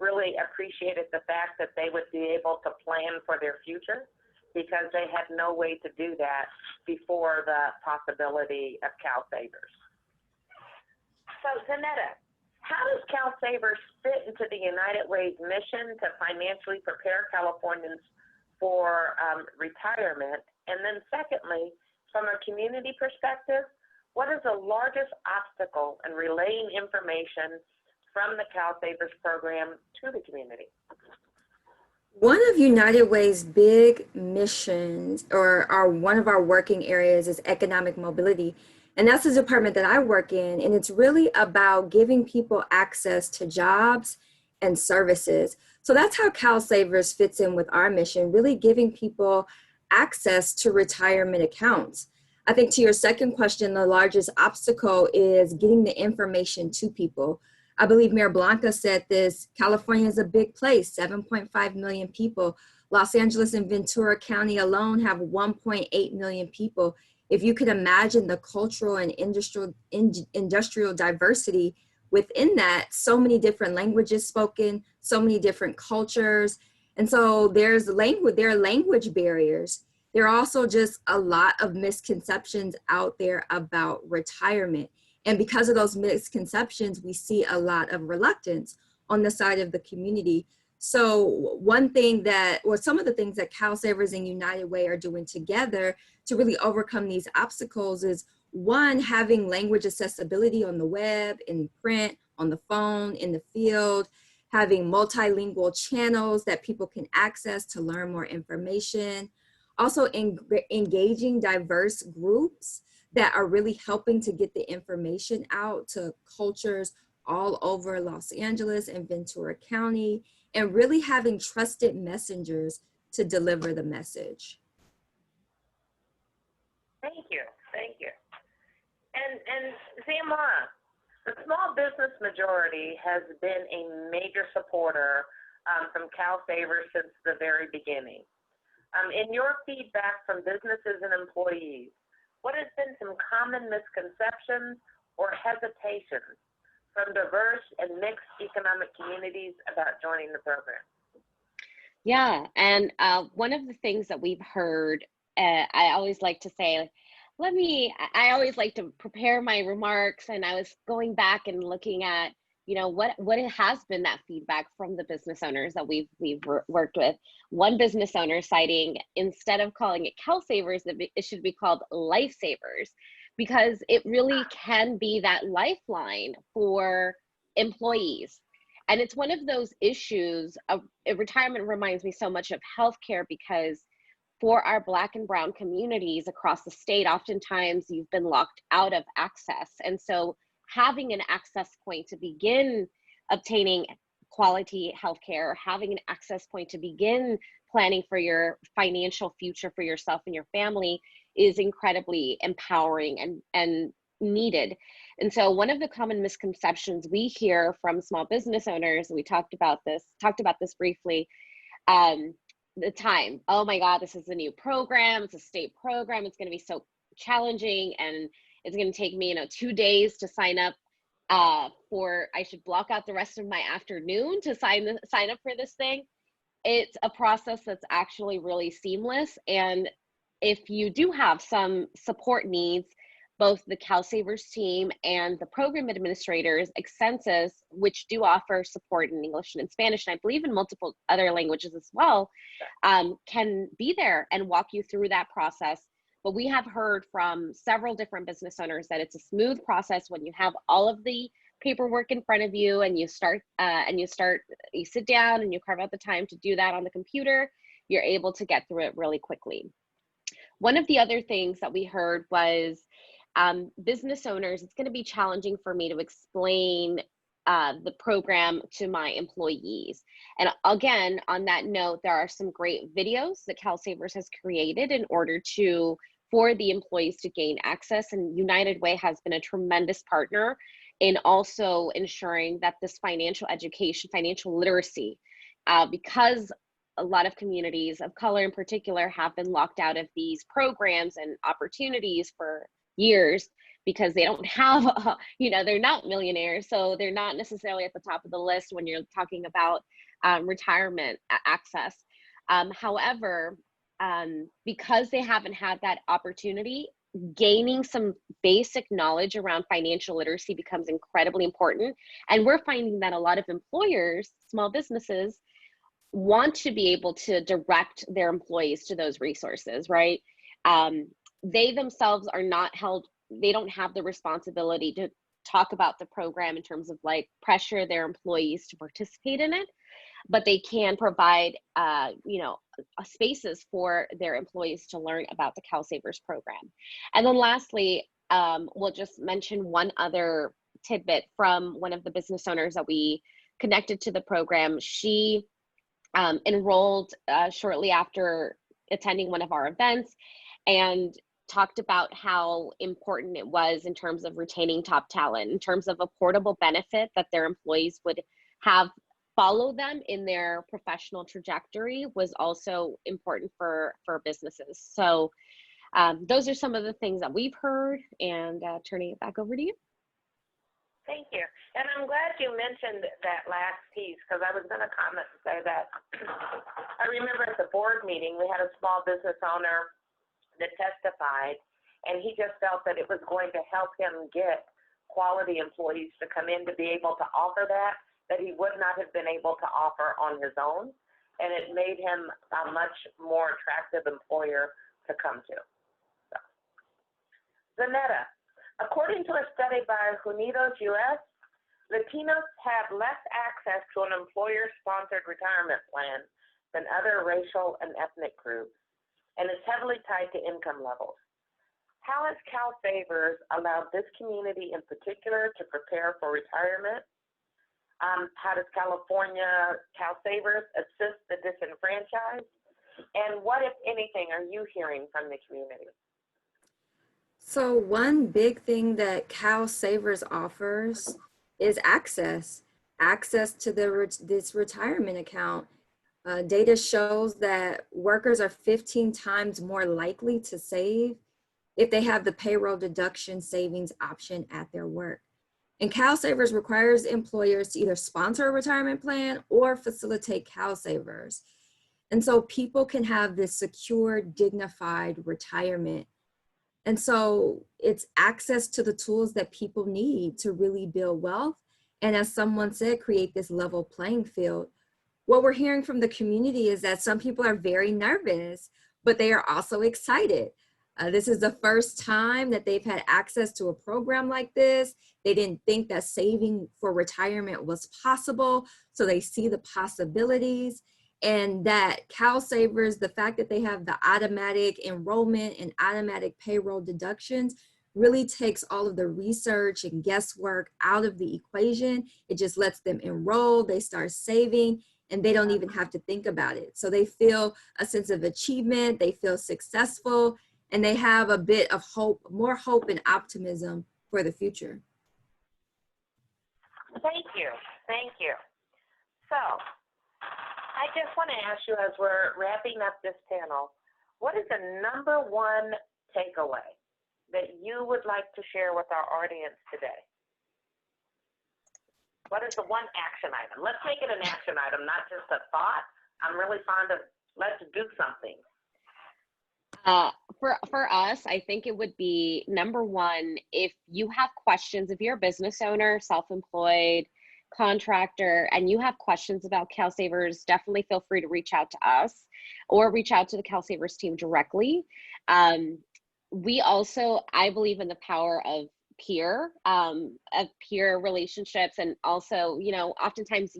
really appreciated the fact that they would be able to plan for their future because they had no way to do that before the possibility of CalSavers. So, Zanetta, how does CalSavers fit into the United Way's mission to financially prepare Californians for retirement? And then secondly, from a community perspective, what is the largest obstacle in relaying information from the CalSavers program to the community? One of United Way's big missions, or one of our working areas, is economic mobility. And that's the department that I work in. And it's really about giving people access to jobs and services. So that's how CalSavers fits in with our mission, really giving people access to retirement accounts. I think to your second question, the largest obstacle is getting the information to people. I believe Mayor Blanca said this: California is a big place, 7.5 million people. Los Angeles and Ventura County alone have 1.8 million people. If you could imagine the cultural and industrial diversity within that, so many different languages spoken, so many different cultures. And so there are language barriers. There are also just a lot of misconceptions out there about retirement. And because of those misconceptions, we see a lot of reluctance on the side of the community. So some of the things that CalSavers and United Way are doing together to really overcome these obstacles is, one, having language accessibility on the web, in print, on the phone, in the field, having multilingual channels that people can access to learn more information. Also engaging diverse groups that are really helping to get the information out to cultures all over Los Angeles and Ventura County, and really having trusted messengers to deliver the message. Thank you. And Xiomara, the small business majority has been a major supporter from CalSavers since the very beginning. In your feedback from businesses and employees, what has been some common misconceptions or hesitations from diverse and mixed economic communities about joining the program? Yeah, and one of the things that we've heard, I always like to say, I always like to prepare my remarks, and I was going back and looking at, what has been that feedback from the business owners that we've worked with. One business owner citing, instead of calling it CalSavers, it should be called Lifesavers, because it really can be that lifeline for employees. And it's one of those issues of retirement reminds me so much of healthcare, because for our Black and Brown communities across the state, oftentimes you've been locked out of access. And so having an access point to begin obtaining quality healthcare, having an access point to begin planning for your financial future for yourself and your family is incredibly empowering and needed. And so one of the common misconceptions we hear from small business owners, we talked about this briefly, the time. Oh my God, this is a new program. It's a state program. It's going to be so challenging, and it's going to take me, 2 days to sign up I should block out the rest of my afternoon to sign up for this thing. It's a process that's actually really seamless. And if you do have some support needs, both the CalSavers team and the program administrators, Excensus, which do offer support in English and in Spanish, and I believe in multiple other languages as well, can be there and walk you through that process. But we have heard from several different business owners that it's a smooth process when you have all of the paperwork in front of you, and you sit down and you carve out the time to do that on the computer. You're able to get through it really quickly. One of the other things that we heard was business owners, it's going to be challenging for me to explain the program to my employees. And again, on that note, there are some great videos that CalSavers has created in order for the employees to gain access. And United Way has been a tremendous partner in also ensuring that this financial education, financial literacy, because a lot of communities of color in particular have been locked out of these programs and opportunities for years because they don't have, they're not millionaires. So they're not necessarily at the top of the list when you're talking about retirement access. However, because they haven't had that opportunity, gaining some basic knowledge around financial literacy becomes incredibly important. And we're finding that a lot of employers, small businesses, want to be able to direct their employees to those resources, right? They themselves are not held, they don't have the responsibility to talk about the program in terms of like pressure their employees to participate in it, but they can provide, spaces for their employees to learn about the CalSavers program. And then lastly, we'll just mention one other tidbit from one of the business owners that we connected to the program. She enrolled shortly after attending one of our events and talked about how important it was in terms of retaining top talent, in terms of a portable benefit that their employees would have follow them in their professional trajectory was also important for businesses. So those are some of the things that we've heard, and turning it back over to you. Thank you. And I'm glad you mentioned that last piece, because I was going to comment and say that I remember at the board meeting, we had a small business owner that testified, and he just felt that it was going to help him get quality employees to come in to be able to offer that he would not have been able to offer on his own. And it made him a much more attractive employer to come to. So. Zanetta, according to a study by Unidos US, Latinos have less access to an employer-sponsored retirement plan than other racial and ethnic groups, and is heavily tied to income levels. How has CalSavers allowed this community in particular to prepare for retirement? How does California CalSavers assist the disenfranchised? And what, if anything, are you hearing from the community? So one big thing that CalSavers offers is access to this retirement account. Data shows that workers are 15 times more likely to save if they have the payroll deduction savings option at their work. And CalSavers requires employers to either sponsor a retirement plan or facilitate CalSavers. And so people can have this secure, dignified retirement. And so it's access to the tools that people need to really build wealth. And as someone said, create this level playing field. What we're hearing from the community is that some people are very nervous, but they are also excited. This is the first time that they've had access to a program like this. They didn't think that saving for retirement was possible, so they see the possibilities. And that CalSavers, the fact that they have the automatic enrollment and automatic payroll deductions, really takes all of the research and guesswork out of the equation. It just lets them enroll, they start saving, and they don't even have to think about it. So they feel a sense of achievement, they feel successful, and they have a bit of hope, more hope and optimism for the future. Thank you. Thank you. So I just want to ask you, as we're wrapping up this panel, what is the number one takeaway that you would like to share with our audience today? What is the one action item? Let's make it an action item, not just a thought. I'm really fond of let's do something. For us, I think it would be number one, if you have questions, if you're a business owner, self-employed, contractor, and you have questions about CalSavers, definitely feel free to reach out to us or reach out to the CalSavers team directly. We also, I believe in the power of peer relationships, and also, oftentimes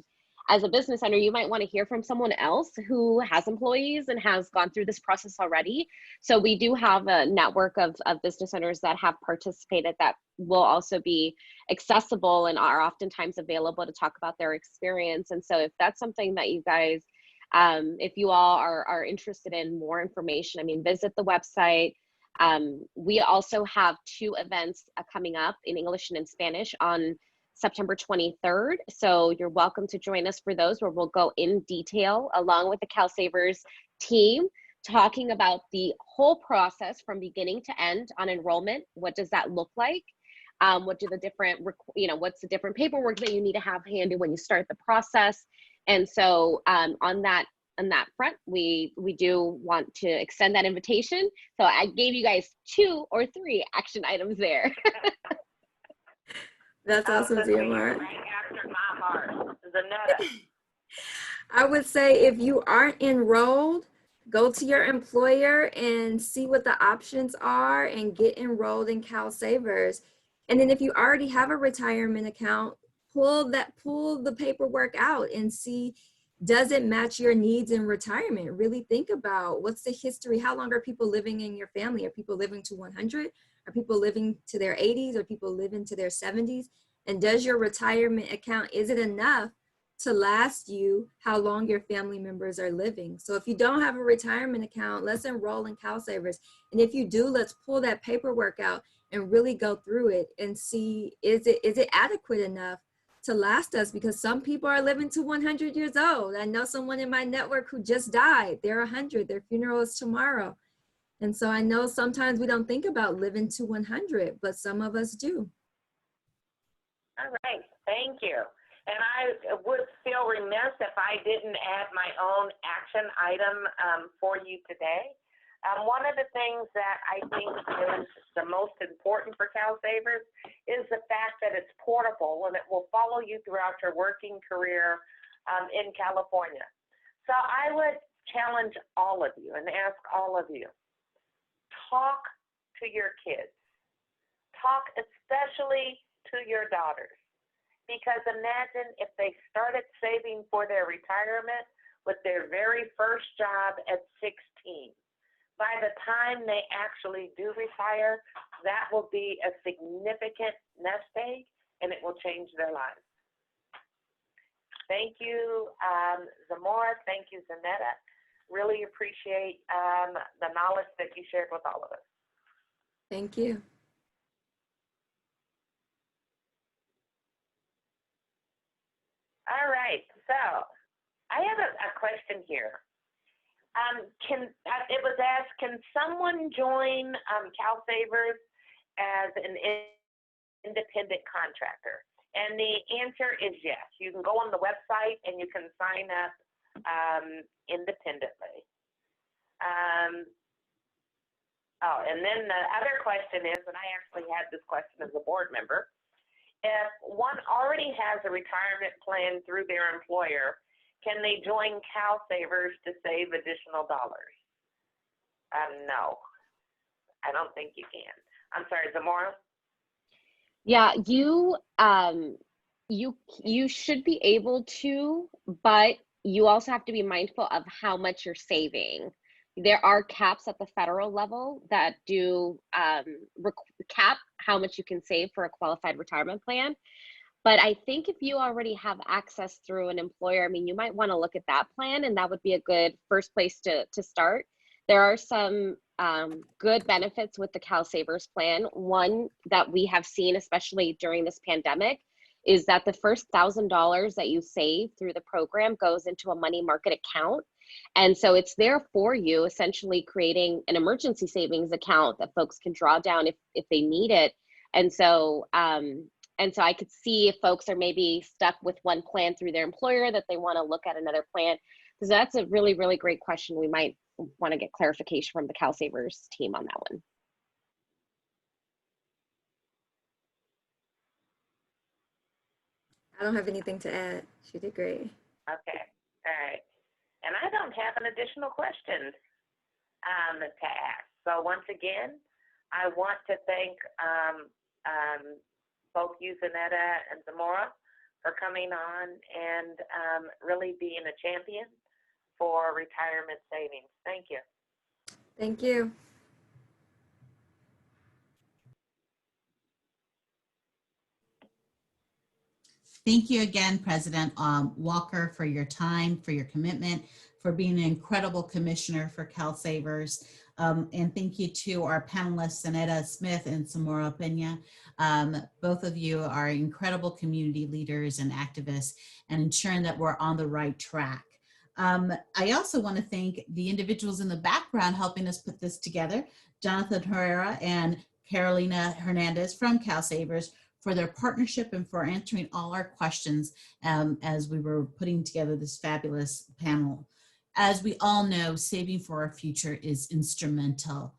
as a business owner, you might want to hear from someone else who has employees and has gone through this process already. So we do have a network of business owners that have participated that will also be accessible and are oftentimes available to talk about their experience. And so if that's something that you guys, if you all are interested in more information, visit the website. We also have 2 events coming up in English and in Spanish on September 23rd. So you're welcome to join us for those, where we'll go in detail along with the CalSavers team, talking about the whole process from beginning to end on enrollment. What does that look like? What do the different, what's the different paperwork that you need to have handy when you start the process? And so on that front, we do want to extend that invitation. So I gave you guys 2 or 3 action items there. That's awesome, Diamar. Right after my heart, Zanetta. I would say if you aren't enrolled, go to your employer and see what the options are and get enrolled in CalSavers. And then if you already have a retirement account, pull the paperwork out and see, does it match your needs in retirement? Really think about what's the history? How long are people living in your family? Are people living to 100? Are people living to their 80s? Are people living to their 70s? And does your retirement account, is it enough to last you how long your family members are living? So if you don't have a retirement account, let's enroll in CalSavers. And if you do, let's pull that paperwork out and really go through it and see, is it adequate enough to last us? Because some people are living to 100 years old. I know someone in my network who just died. They're 100, their funeral is tomorrow. And so I know sometimes we don't think about living to 100, but some of us do. All right, thank you. And I would feel remiss if I didn't add my own action item for you today. One of the things that I think is the most important for CalSavers is the fact that it's portable and it will follow you throughout your working career in California. So I would challenge all of you and ask all of you, talk to your kids. Talk especially to your daughters. Because imagine if they started saving for their retirement with their very first job at 16. By the time they actually do retire, that will be a significant nest egg and it will change their lives. Thank you, Zamora. Thank you, Zanetta. Really appreciate the knowledge that you shared with all of us. Thank you. All right, so I have a question here. It was asked, can someone join CalSavers as an independent contractor? And the answer is yes. You can go on the website and you can sign up independently. And then the other question is, and I actually had this question as a board member, if one already has a retirement plan through their employer, can they join CalSavers to save additional dollars? No, I don't think you can. I'm sorry, Zamora? Yeah, you should be able to, but you also have to be mindful of how much you're saving. There are caps at the federal level that do cap how much you can save for a qualified retirement plan. But I think if you already have access through an employer, I mean, you might want to look at that plan, and that would be a good first place to start. There are some good benefits with the CalSavers plan. One that we have seen, especially during this pandemic, is that the first $1,000 that you save through the program goes into a money market account. And so it's there for you, essentially creating an emergency savings account that folks can draw down if they need it. And so I could see if folks are maybe stuck with one plan through their employer that they want to look at another plan. So that's a really, really great question. We might want to get clarification from the CalSavers team on that one. I don't have anything to add. She did great. Okay, all right. And I don't have an additional question to ask. So once again, I want to thank both you, Zanetta and Zamora, for coming on and really being a champion for retirement savings. Thank you. Thank you. Thank you again, President Walker, for your time, for your commitment, for being an incredible commissioner for CalSavers. And thank you to our panelists, Zanetta Smith and Samora Pena. Both of you are incredible community leaders and activists and ensuring that we're on the right track. I also want to thank the individuals in the background helping us put this together, Jonathan Herrera and Carolina Hernandez from CalSavers for their partnership and for answering all our questions as we were putting together this fabulous panel. As we all know, saving for our future is instrumental.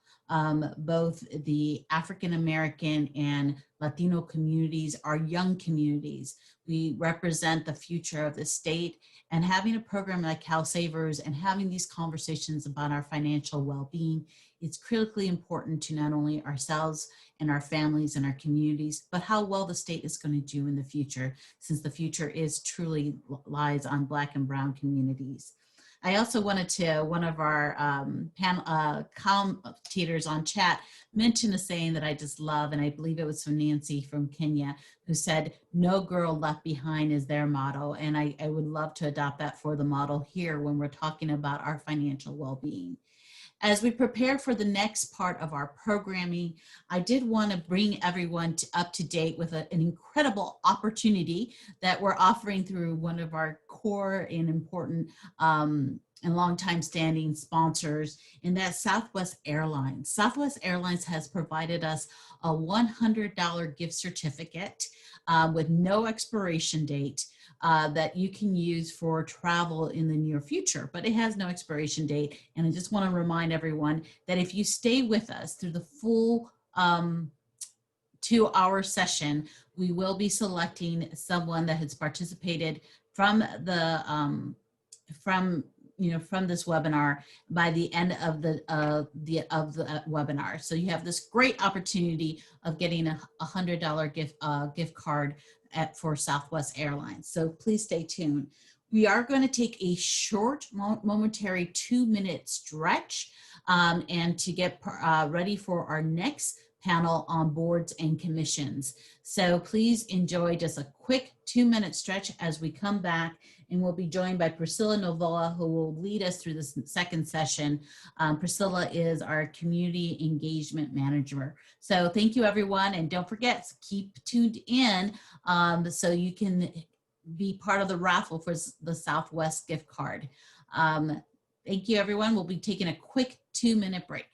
Both the African American and Latino communities are young communities. We represent the future of the state, and having a program like CalSavers and having these conversations about our financial well-being is critically important to not only ourselves and our families and our communities, but how well the state is going to do in the future, since the future is truly lies on Black and Brown communities. I also wanted to, one of our commentators on chat mentioned a saying that I just love, and I believe it was from Nancy from Kenya, who said, "No girl left behind" is their motto. And I would love to adopt that for the model here when we're talking about our financial well-being. As we prepare for the next part of our programming, I did want to bring everyone up to date with an incredible opportunity that we're offering through one of our core and important and longtime standing sponsors, and that's Southwest Airlines. Southwest Airlines has provided us a $100 gift certificate with no expiration date that you can use for travel in the near future, but it has no expiration date. And I just want to remind everyone that if you stay with us through the full 2-hour session, we will be selecting someone that has participated from the from this webinar by the end of the webinar. So you have this great opportunity of getting a $100 gift card for Southwest Airlines. So please stay tuned. We are going to take a short momentary 2-minute stretch and to get ready for our next panel on boards and commissions. So please enjoy just a quick 2-minute stretch as we come back, and we'll be joined by Priscilla Novoa, who will lead us through this second session. Priscilla is our community engagement manager. So thank you, everyone. And don't forget, keep tuned in so you can be part of the raffle for the Southwest gift card. Thank you, everyone. We'll be taking a quick 2-minute break.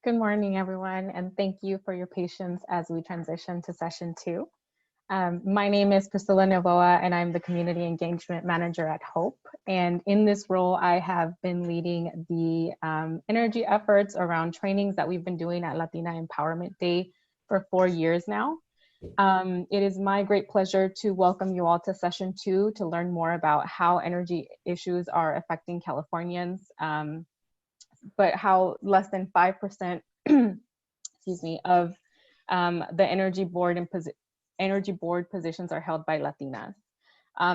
Good morning, everyone, and thank you for your patience as we transition to session 2. My name is Priscilla Novoa, and I'm the Community Engagement Manager at HOPE. And in this role, I have been leading the energy efforts around trainings that we've been doing at Latina Empowerment Day for 4 years now. It is my great pleasure to welcome you all to session 2 to learn more about how energy issues are affecting Californians, but how less than 5% excuse me, of the energy board positions are held by Latinas.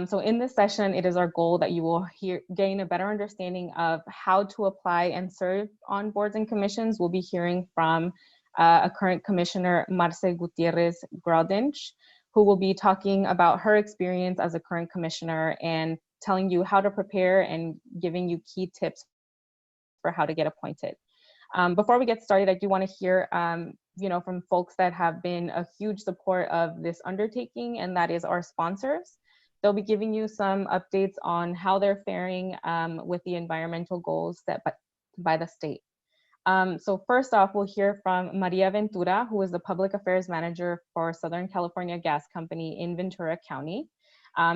So in this session, it is our goal that you will gain a better understanding of how to apply and serve on boards and commissions. We'll be hearing from a current commissioner, Marce Gutierrez Graudench, who will be talking about her experience as a current commissioner and telling you how to prepare and giving you key tips for how to get appointed. Before we get started, I do want to hear from folks that have been a huge support of this undertaking, and that is our sponsors. They'll be giving you some updates on how they're faring with the environmental goals set by the state. So first off, we'll hear from Maria Ventura, who is the Public Affairs Manager for Southern California Gas Company in Ventura County.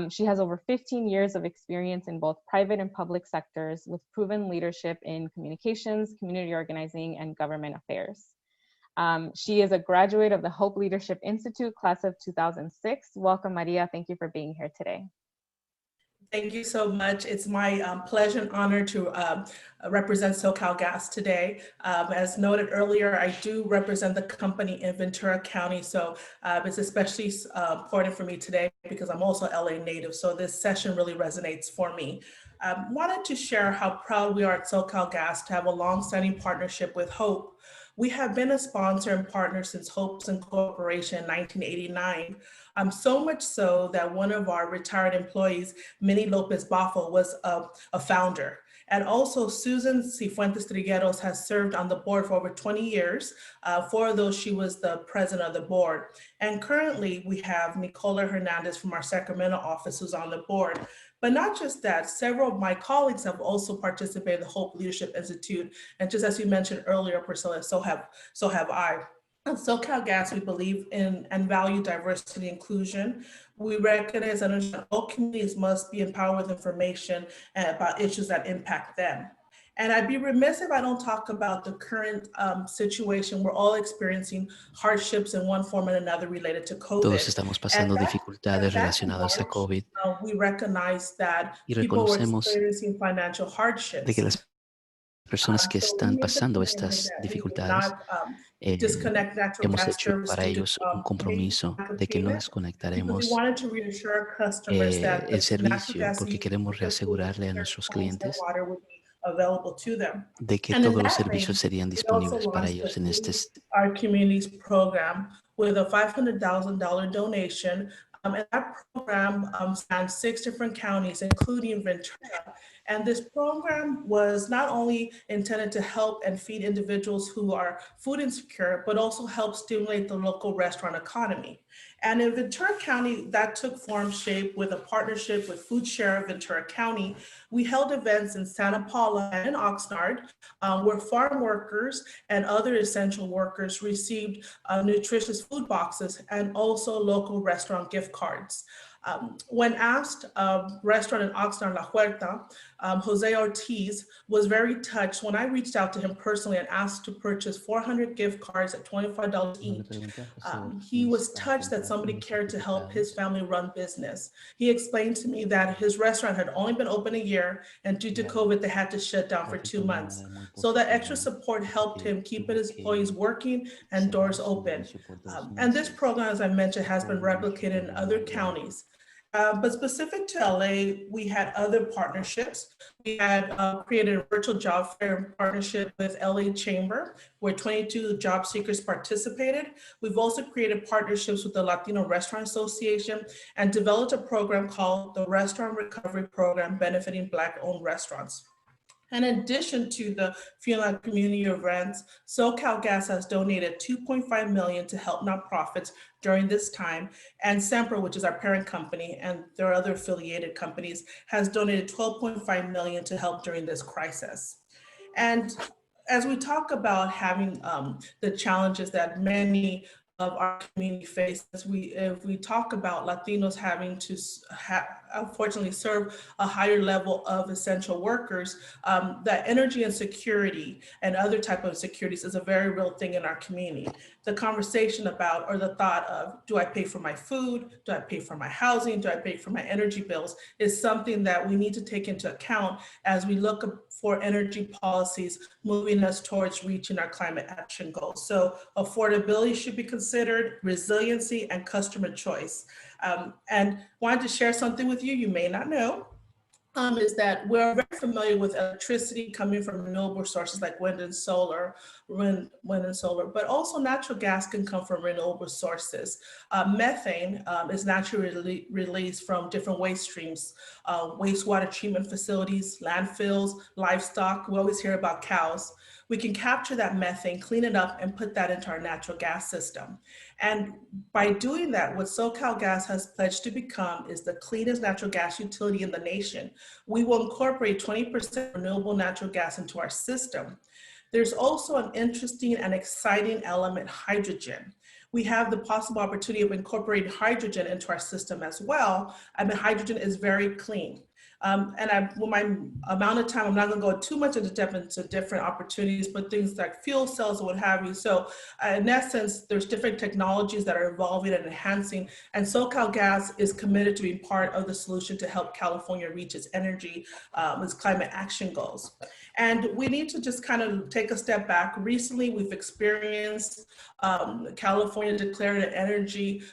She has over 15 years of experience in both private and public sectors with proven leadership in communications, community organizing, and government affairs. She is a graduate of the Hope Leadership Institute, class of 2006. Welcome, Maria. Thank you for being here today. Thank you so much. It's my pleasure and honor to represent SoCalGas today. As noted earlier, I do represent the company in Ventura County, so it's especially important for me today because I'm also LA native, so this session really resonates for me. Wanted to share how proud we are at SoCalGas to have a long-standing partnership with HOPE. We have been a sponsor and partner since HOPE's incorporation in 1989. So much so that one of our retired employees, Minnie Lopez Baffo, was a founder. And also Susan Cifuentes Trigueros has served on the board for over 20 years. 4 of those, she was the president of the board. And currently we have Nicola Hernandez from our Sacramento office who's on the board. But not just that, several of my colleagues have also participated in the Hope Leadership Institute. And just as you mentioned earlier, Priscilla, so have I. At SoCalGas, we believe in and value diversity and inclusion. We recognize and understand all communities must be empowered with information about issues that impact them. And I'd be remiss if I don't talk about the current situation. We're all experiencing hardships in one form or another related to COVID. Todos estamos pasando dificultades relacionadas a COVID we recognize that y people were reconocemos experiencing financial hardships. de que las personas que están pasando estas dificultades hemos hecho para ellos un compromiso de que no desconectaremos el servicio porque queremos reasegurarle a nuestros clientes de que todos los servicios serían disponibles para ellos en este. Our communities program with a $500,000 donation, and that program spans 6 different counties, including Ventura. And this program was not only intended to help and feed individuals who are food insecure, but also help stimulate the local restaurant economy. And in Ventura County, that took form shape with a partnership with Food Share of Ventura County. We held events in Santa Paula and in Oxnard, where farm workers and other essential workers received nutritious food boxes and also local restaurant gift cards. When asked, restaurant in Oxnard, La Huerta, Jose Ortiz was very touched when I reached out to him personally and asked to purchase 400 gift cards at $25 each. He was touched that somebody cared to help his family run business. He explained to me that his restaurant had only been open a year, and due to COVID, they had to shut down for 2 months. So that extra support helped him keep his employees working and doors open. And this program, as I mentioned, has been replicated in other counties. But specific to LA, we had other partnerships. We had created a virtual job fair in partnership with LA Chamber, where 22 job seekers participated. We've also created partnerships with the Latino Restaurant Association and developed a program called the Restaurant Recovery Program, benefiting Black-owned restaurants. In addition to the fuel and community events, SoCalGas has donated $2.5 million to help nonprofits during this time, and Sempra, which is our parent company, and there are other affiliated companies, has donated $12.5 million to help during this crisis. And as we talk about having the challenges that many of our community face, if we talk about Latinos having to unfortunately serve a higher level of essential workers, that energy and security and other type of securities is a very real thing in our community. The conversation about, or the thought of, do I pay for my food? Do I pay for my housing? Do I pay for my energy bills? Is something that we need to take into account as we look for energy policies moving us towards reaching our climate action goals. So affordability should be considered, resiliency, and customer choice. And wanted to share something with you may not know. Is that we're very familiar with electricity coming from renewable sources like wind and solar, but also natural gas can come from renewable sources. Methane is naturally released from different waste streams, wastewater treatment facilities, landfills, livestock. We always hear about cows. We can capture that methane, clean it up, and put that into our natural gas system. And by doing that, what SoCalGas has pledged to become is the cleanest natural gas utility in the nation. We will incorporate 20% renewable natural gas into our system. There's also an interesting and exciting element, hydrogen. We have the possible opportunity of incorporating hydrogen into our system as well. I mean, hydrogen is very clean. With my amount of time, I'm not going to go too much into depth into different opportunities, but things like fuel cells and what have you. So in essence, there's different technologies that are evolving and enhancing, and SoCalGas is committed to being part of the solution to help California reach its energy, its climate action goals. And we need to just kind of take a step back. Recently, we've experienced California declared an energy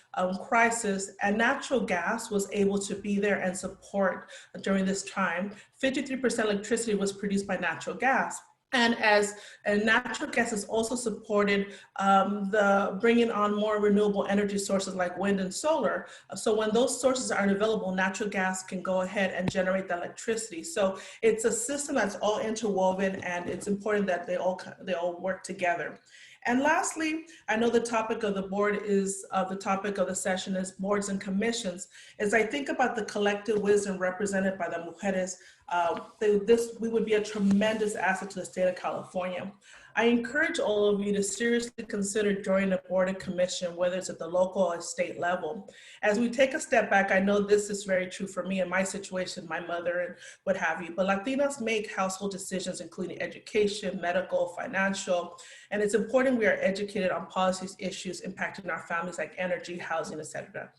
crisis, and natural gas was able to be there and support during this time. 53% electricity was produced by natural gas. And natural gas has also supported the bringing on more renewable energy sources like wind and solar. So when those sources aren't available, natural gas can go ahead and generate the electricity. So it's a system that's all interwoven, and it's important that they all work together. And lastly, I know the topic of the board is, the topic of the session is boards and commissions. As I think about the collective wisdom represented by the mujeres, we would be a tremendous asset to the state of California. I encourage all of you to seriously consider joining a board and commission, whether it's at the local or state level. As we take a step back, I know this is very true for me in my situation, my mother and what have you, but Latinas make household decisions, including education, medical, financial, and it's important we are educated on policies, issues impacting our families like energy, housing, etc.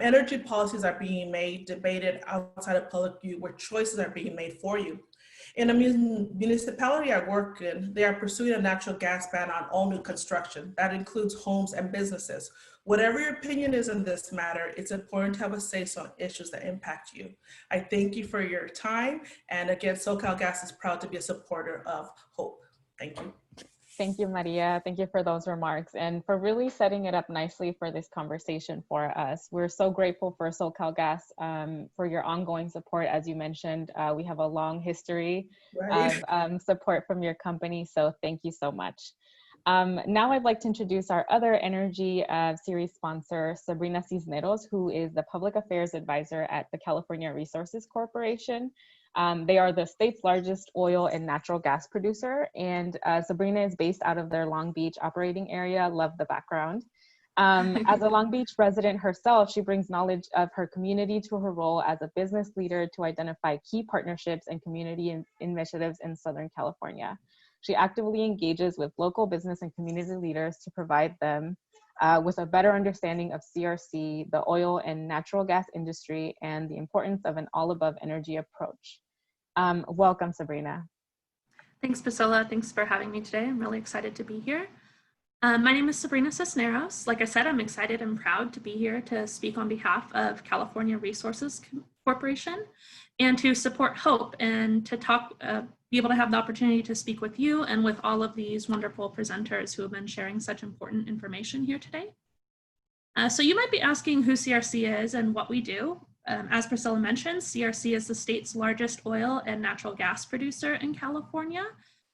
Energy policies are being made, debated outside of public view, where choices are being made for you. In a municipality I work in, they are pursuing a natural gas ban on all new construction. That includes homes and businesses. Whatever your opinion is in this matter, it's important to have a say on issues that impact you. I thank you for your time. And again, SoCalGas is proud to be a supporter of HOPE. Thank you. Thank you, Maria. Thank you for those remarks and for really setting it up nicely for this conversation for us. We're so grateful for SoCalGas for your ongoing support. As you mentioned, we have a long history of support from your company, so thank you so much. Now I'd like to introduce our other energy series sponsor, Sabrina Cisneros, who is the Public Affairs Advisor at the California Resources Corporation. They are the state's largest oil and natural gas producer, and Sabrina is based out of their Long Beach operating area. Love the background. As a Long Beach resident herself, she brings knowledge of her community to her role as a business leader to identify key partnerships and community initiatives in Southern California. She actively engages with local business and community leaders to provide them with a better understanding of CRC, the oil and natural gas industry, and the importance of an all-above energy approach. Welcome, Sabrina. Thanks, Priscilla. Thanks for having me today. I'm really excited to be here. My name is Sabrina Cisneros. Like I said, I'm excited and proud to be here to speak on behalf of California Resources Corporation and to support HOPE and to talk, be able to have the opportunity to speak with you and with all of these wonderful presenters who have been sharing such important information here today. So you might be asking who CRC is and what we do. As Priscilla mentioned, CRC is the state's largest oil and natural gas producer in California.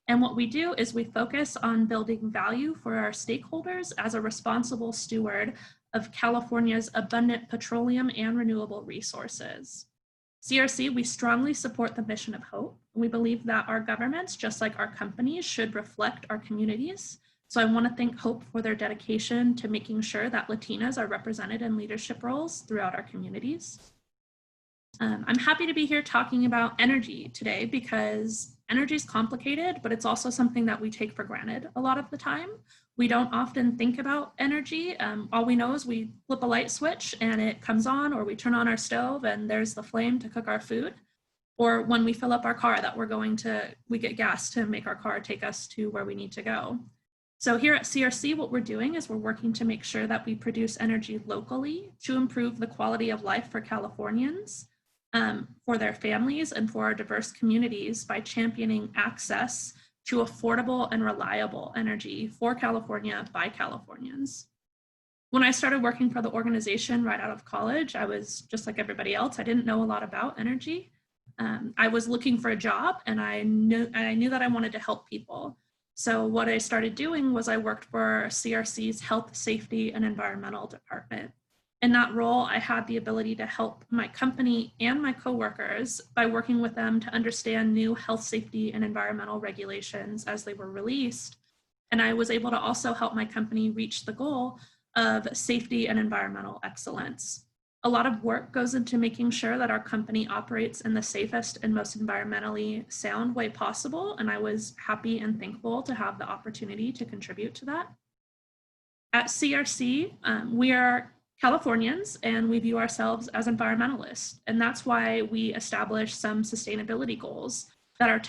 And what we do is we focus on building value for our stakeholders as a responsible steward of California's abundant petroleum and renewable resources. CRC, we strongly support the mission of hope. We believe that our governments, just like our companies, should reflect our communities. So I want to thank Hope for their dedication to making sure that Latinas are represented in leadership roles throughout our communities. I'm happy to be here talking about energy today because energy is complicated, but it's also something that we take for granted a lot of the time. We don't often think about energy. All we know is we flip a light switch and it comes on, or we turn on our stove and there's the flame to cook our food. Or when we fill up our car that we get gas to make our car take us to where we need to go. So here at CRC, what we're doing is we're working to make sure that we produce energy locally to improve the quality of life for Californians, for their families, and for our diverse communities by championing access to affordable and reliable energy for California by Californians. When I started working for the organization right out of college, I was just like everybody else. I didn't know a lot about energy. I was looking for a job, and I knew that I wanted to help people. So what I started doing was I worked for CRC's Health, Safety, and Environmental Department. In that role, I had the ability to help my company and my coworkers by working with them to understand new health, safety, and environmental regulations as they were released. And I was able to also help my company reach the goal of safety and environmental excellence. A lot of work goes into making sure that our company operates in the safest and most environmentally sound way possible, and I was happy and thankful to have the opportunity to contribute to that. At CRC, we are Californians, and we view ourselves as environmentalists, and that's why we established some sustainability goals that are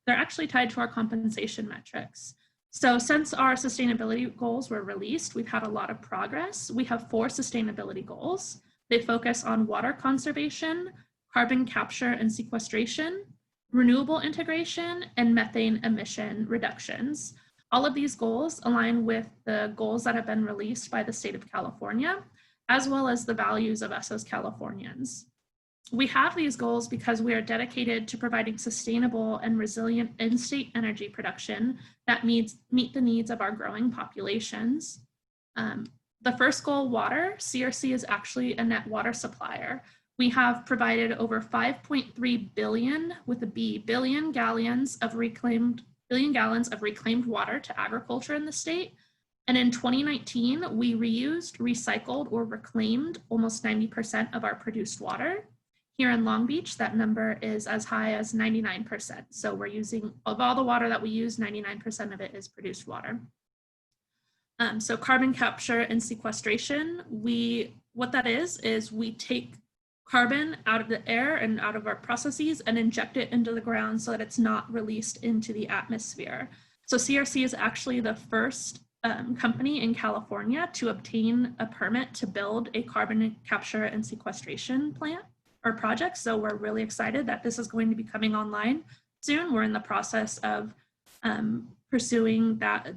actually tied to our compensation metrics. So since our sustainability goals were released, we've had a lot of progress. We have 4 sustainability goals. They focus on water conservation, carbon capture and sequestration, renewable integration, and methane emission reductions. All of these goals align with the goals that have been released by the state of California, as well as the values of us as Californians. We have these goals because we are dedicated to providing sustainable and resilient in-state energy production that meet the needs of our growing populations. The first goal, water, CRC is actually a net water supplier. We have provided over 5.3 billion, with a B, billion gallons of reclaimed water to agriculture in the state. And in 2019, we reused, recycled, or reclaimed almost 90% of our produced water. Here in Long Beach, that number is as high as 99%. So we're using, of all the water that we use, 99% of it is produced water. So carbon capture and sequestration, what that is we take carbon out of the air and out of our processes and inject it into the ground so that it's not released into the atmosphere. So CRC is actually the first company in California to obtain a permit to build a carbon capture and sequestration plant or project. So we're really excited that this is going to be coming online soon. We're in the process of pursuing that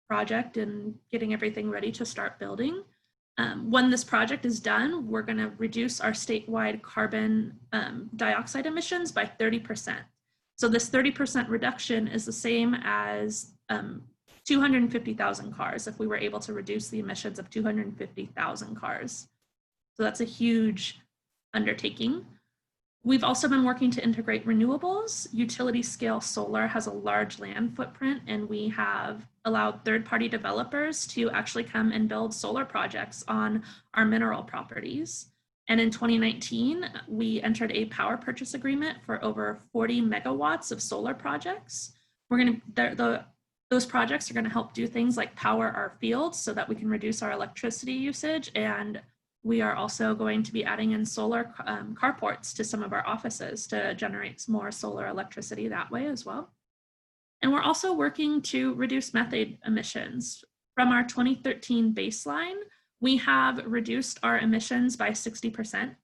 project and getting everything ready to start building. When this project is done, we're going to reduce our statewide carbon dioxide emissions by 30%. So this 30% reduction is the same as 250,000 cars if we were able to reduce the emissions of 250,000 cars. So that's a huge undertaking. We've also been working to integrate renewables. Utility scale solar has a large land footprint, and we have allowed third-party developers to actually come and build solar projects on our mineral properties. And in 2019, we entered a power purchase agreement for over 40 megawatts of solar projects. Those projects are going to help do things like power our fields so that we can reduce our electricity usage, and we are also going to be adding in solar carports to some of our offices to generate more solar electricity that way as well. And we're also working to reduce methane emissions. From our 2013 baseline, we have reduced our emissions by 60%,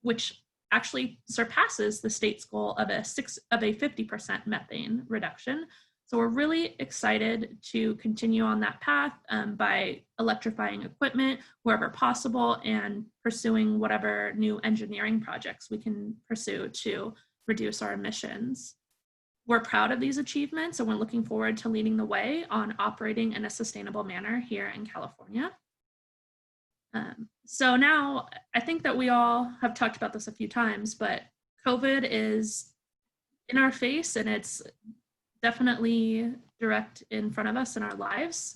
which actually surpasses the state's goal of a 50% methane reduction. So we're really excited to continue on that path by electrifying equipment wherever possible and pursuing whatever new engineering projects we can pursue to reduce our emissions. We're proud of these achievements, and we're looking forward to leading the way on operating in a sustainable manner here in California. So now I think that we all have talked about this a few times, but COVID is in our face and it's definitely direct in front of us in our lives.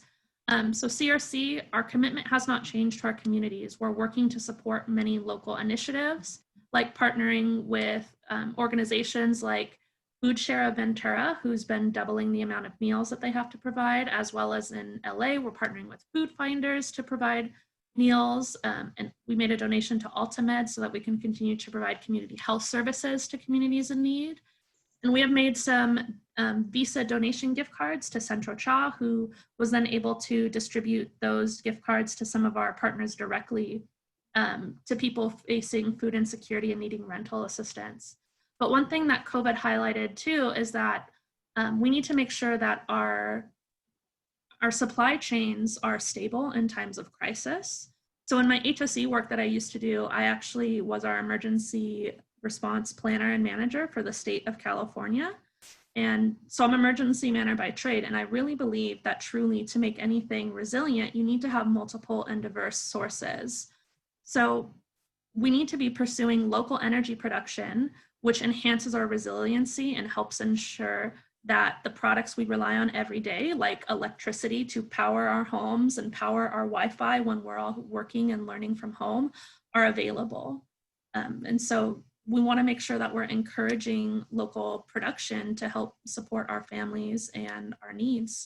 So CRC, our commitment has not changed to our communities. We're working to support many local initiatives, like partnering with organizations like Food Share of Ventura, who's been doubling the amount of meals that they have to provide, as well as in LA, we're partnering with Food Finders to provide meals. And we made a donation to Altamed so that we can continue to provide community health services to communities in need. And we have made some Visa donation gift cards to Centro Cha, who was then able to distribute those gift cards to some of our partners directly to people facing food insecurity and needing rental assistance. But one thing that COVID highlighted too is that we need to make sure that our supply chains are stable in times of crisis. So in my HSE work that I used to do, I actually was our emergency response planner and manager for the state of California. And so I'm emergency manager by trade. And I really believe that truly to make anything resilient, you need to have multiple and diverse sources. So we need to be pursuing local energy production, which enhances our resiliency and helps ensure that the products we rely on every day, like electricity to power our homes and power our Wi-Fi when we're all working and learning from home, are available. And so we want to make sure that we're encouraging local production to help support our families and our needs.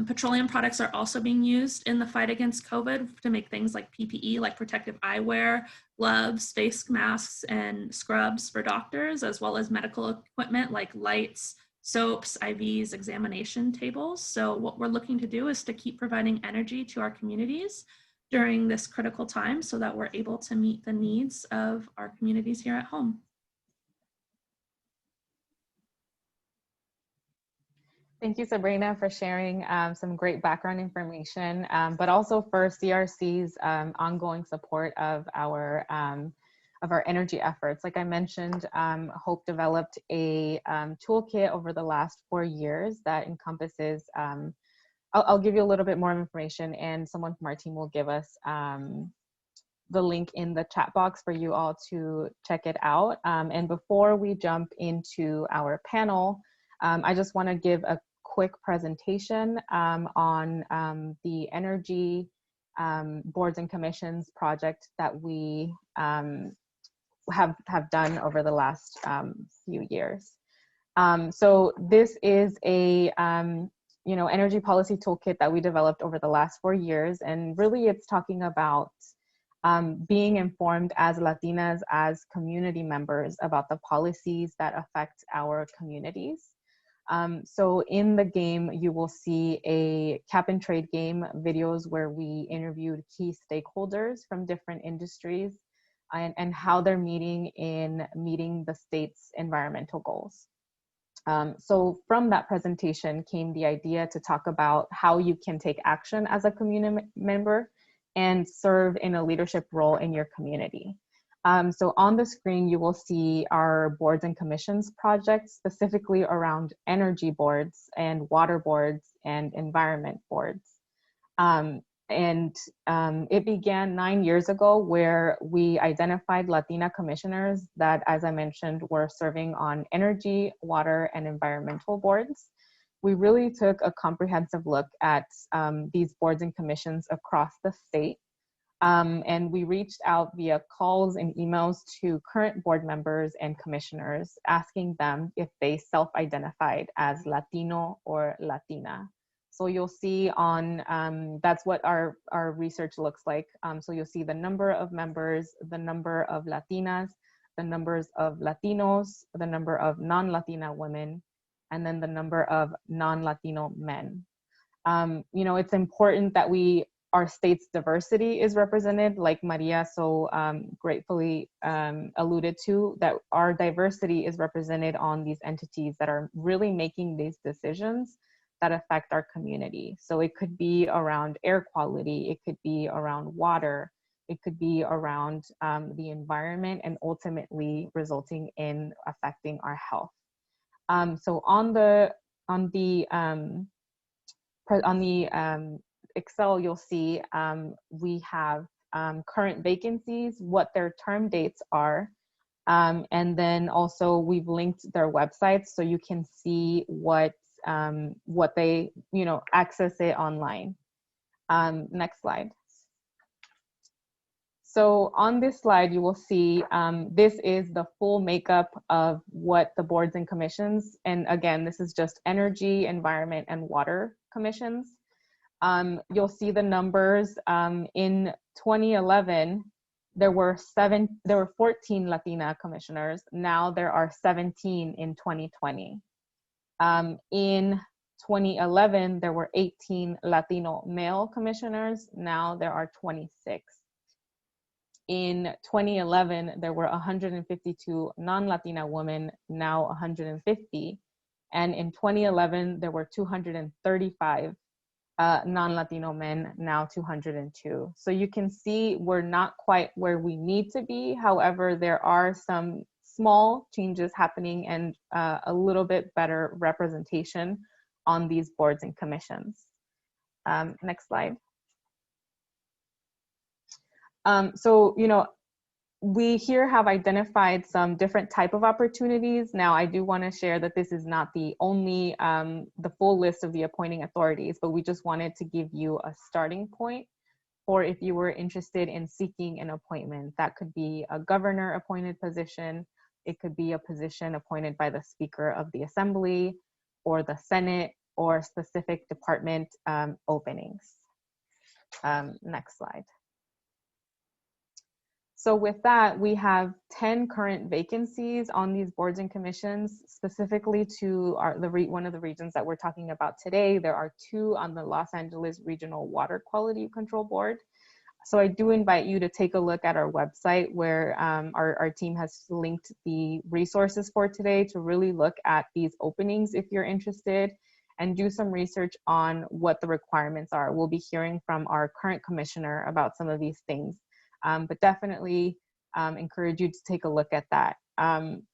Petroleum products are also being used in the fight against COVID to make things like PPE, like protective eyewear, gloves, face masks, and scrubs for doctors, as well as medical equipment like lights, soaps, IVs, examination tables. So what we're looking to do is to keep providing energy to our communities during this critical time so that we're able to meet the needs of our communities here at home. Thank you, Sabrina, for sharing some great background information, but also for CRC's ongoing support of our energy efforts. Like I mentioned, Hope developed a toolkit over the last 4 years that encompasses, I'll give you a little bit more information, and someone from our team will give us the link in the chat box for you all to check it out. And before we jump into our panel, I just want to give a quick presentation on the energy boards and commissions project that we have done over the last few years. So this is a energy policy toolkit that we developed over the last 4 years, and really it's talking about being informed as Latinas, as community members, about the policies that affect our communities. So in the game, you will see a cap and trade game videos where we interviewed key stakeholders from different industries and how they're meeting the state's environmental goals. So from that presentation came the idea to talk about how you can take action as a community member and serve in a leadership role in your community. So on the screen, you will see our boards and commissions projects, specifically around energy boards and water boards and environment boards. It began 9 years ago, where we identified Latina commissioners that, as I mentioned, were serving on energy, water, and environmental boards. We really took a comprehensive look at these boards and commissions across the state. And we reached out via calls and emails to current board members and commissioners, asking them if they self-identified as Latino or Latina. So you'll see on, that's what our research looks like. So you'll see the number of members, the number of Latinas, the numbers of Latinos, the number of non-Latina women, and then the number of non-Latino men. It's important that our state's diversity is represented, like Maria so gratefully alluded to, that our diversity is represented on these entities that are really making these decisions that affect our community. So it could be around air quality, it could be around water, it could be around the environment, and ultimately resulting in affecting our health. So on the Excel, you'll see we have current vacancies, what their term dates are, and then also we've linked their websites so you can see what they, access it online. Next slide. So on this slide, you will see this is the full makeup of what the boards and commissions, and again, this is just energy, environment, and water commissions. You'll see the numbers. In 2011, there were 14 Latina commissioners. Now there are 17 in 2020. In 2011, there were 18 Latino male commissioners. Now there are 26. In 2011, there were 152 non-Latina women, now 150. And in 2011, there were 235 non-Latino men, now 202. So you can see we're not quite where we need to be. However, there are some small changes happening and a little bit better representation on these boards and commissions. Next slide. So, we here have identified some different type of opportunities. Now, I do want to share that this is not the only, the full list of the appointing authorities, but we just wanted to give you a starting point for if you were interested in seeking an appointment. That could be a governor appointed position. It could be a position appointed by the Speaker of the Assembly or the Senate or specific department openings. Next slide. So with that, we have 10 current vacancies on these boards and commissions, specifically to one of the regions that we're talking about today. There are 2 on the Los Angeles Regional Water Quality Control Board. So I do invite you to take a look at our website where our team has linked the resources for today to really look at these openings if you're interested, and do some research on what the requirements are. We'll be hearing from our current commissioner about some of these things. But definitely encourage you to take a look at that.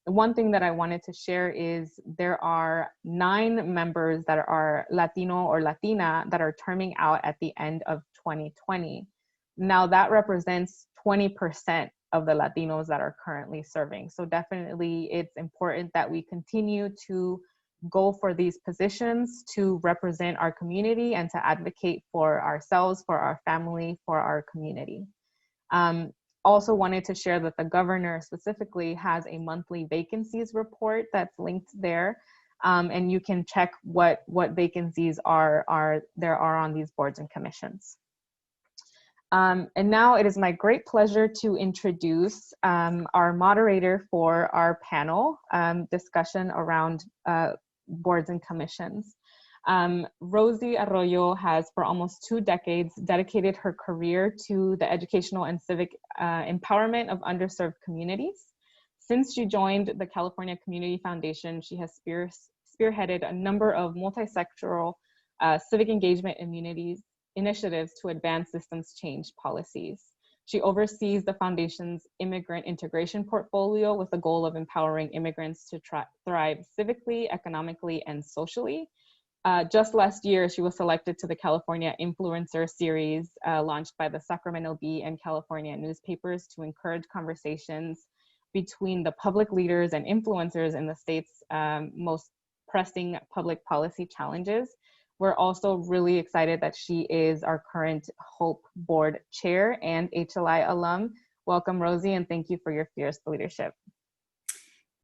One thing that I wanted to share is there are 9 members that are Latino or Latina that are terming out at the end of 2020. Now that represents 20% of the Latinos that are currently serving. So definitely it's important that we continue to go for these positions to represent our community and to advocate for ourselves, for our family, for our community. Also wanted to share that the governor specifically has a monthly vacancies report that's linked there, and you can check what vacancies there are on these boards and commissions. And now it is my great pleasure to introduce our moderator for our panel discussion around boards and commissions. Rosie Arroyo has for almost 2 decades dedicated her career to the educational and civic empowerment of underserved communities. Since she joined the California Community Foundation, she has spearheaded a number of multi-sectoral civic engagement initiatives to advance systems change policies. She oversees the foundation's immigrant integration portfolio with the goal of empowering immigrants to thrive civically, economically, and socially. Just last year, she was selected to the California Influencer Series launched by the Sacramento Bee and California newspapers to encourage conversations between the public leaders and influencers in the state's most pressing public policy challenges. We're also really excited that she is our current HOPE board chair and HLI alum. Welcome, Rosie, and thank you for your fierce leadership.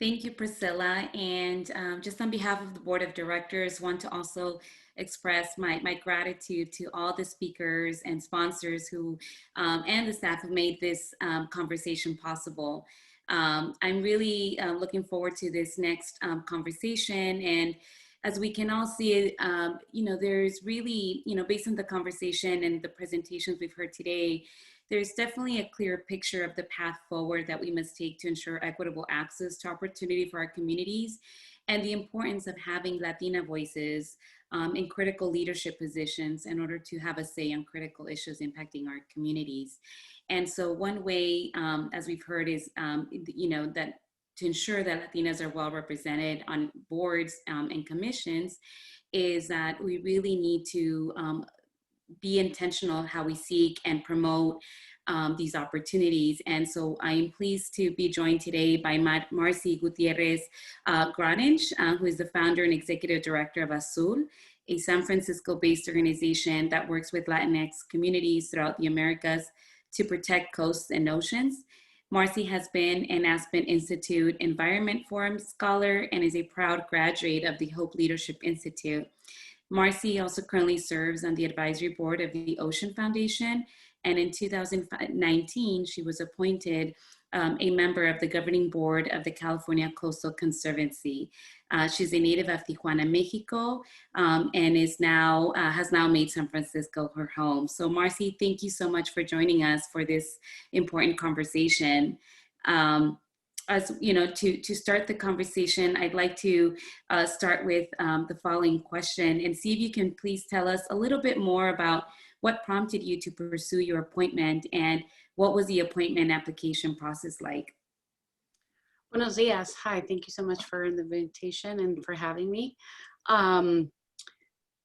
Thank you, Priscilla. And just on behalf of the board of directors, want to also express my gratitude to all the speakers and sponsors who and the staff who made this conversation possible. I'm really looking forward to this next conversation. And as we can all see, there's really, based on the conversation and the presentations we've heard today, there's definitely a clear picture of the path forward that we must take to ensure equitable access to opportunity for our communities, and the importance of having Latina voices in critical leadership positions in order to have a say on critical issues impacting our communities. And so one way, as we've heard, is, that to ensure that Latinas are well represented on boards and commissions is that we really need to be intentional how we seek and promote these opportunities. And so I am pleased to be joined today by Marcy Gutierrez Granich, who is the founder and executive director of Azul, a San Francisco-based organization that works with Latinx communities throughout the Americas to protect coasts and oceans. Marcy has been an Aspen Institute Environment Forum Scholar and is a proud graduate of the Hope Leadership Institute. Marcy also currently serves on the advisory board of the Ocean Foundation, and in 2019, she was appointed a member of the governing board of the California Coastal Conservancy. She's a native of Tijuana, Mexico, and has now made San Francisco her home. So Marcy, thank you so much for joining us for this important conversation. As you know, to start the conversation, I'd like to start with the following question and see if you can please tell us a little bit more about what prompted you to pursue your appointment and what was the appointment application process like? Buenos dias. Hi, thank you so much for the invitation and for having me.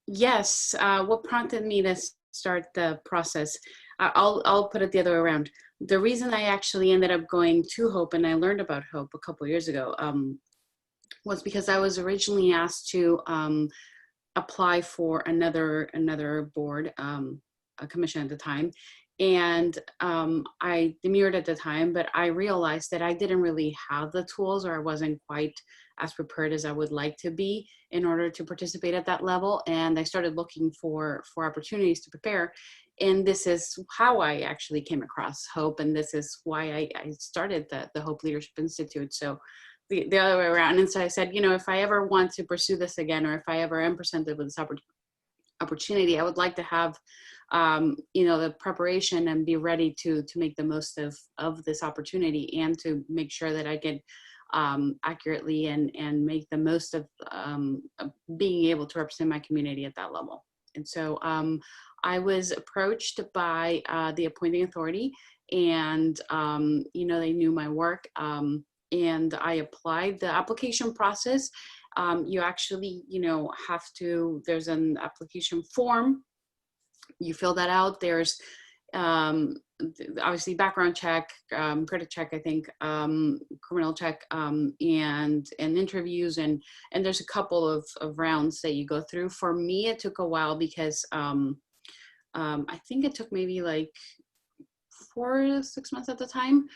Yes, what prompted me to start the process? I'll put it the other way around. The reason I actually ended up going to Hope, and I learned about Hope a couple of years ago, was because I was originally asked to apply for another board, a commission at the time. And I demurred at the time, but I realized that I didn't really have the tools, or I wasn't quite as prepared as I would like to be in order to participate at that level. And I started looking for opportunities to prepare. And this is how I actually came across Hope. And this is why I started the Hope Leadership Institute. So the other way around. And so I said, you know, if I ever want to pursue this again, or if I ever am presented with this opportunity, I would like to have, you know, the preparation and be ready to make the most of this opportunity, and to make sure that I can accurately and make the most of being able to represent my community at that level. And so I was approached by the appointing authority, and you know, they knew my work, and I applied. The application process, you actually, you know, have to, there's an application form, you fill that out. There's obviously background check, credit check, I think, criminal check, and interviews, and there's a couple of rounds that you go through. For me, it took a while because I think it took maybe like 4 to 6 months at the time.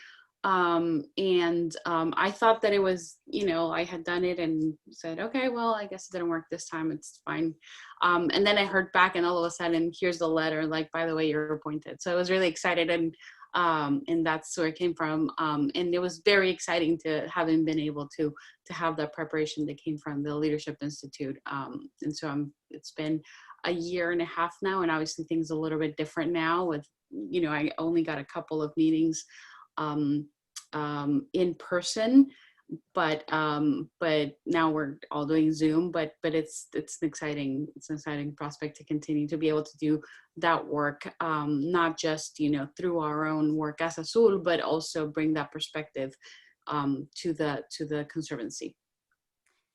I thought that it was, you know, I had done it and said, okay, well, I guess it didn't work this time, it's fine. And then I heard back, and all of a sudden, here's the letter, like, by the way, you're appointed. So I was really excited, and that's where it came from. And it was very exciting to having been able to have that preparation that came from the Leadership Institute. And so it's been a year and a half now, and obviously things are a little bit different now with, you know, I only got a couple of meetings in person, but now we're all doing Zoom, but it's an exciting prospect to continue to be able to do that work, not just, you know, through our own work as Azul, but also bring that perspective to the Conservancy.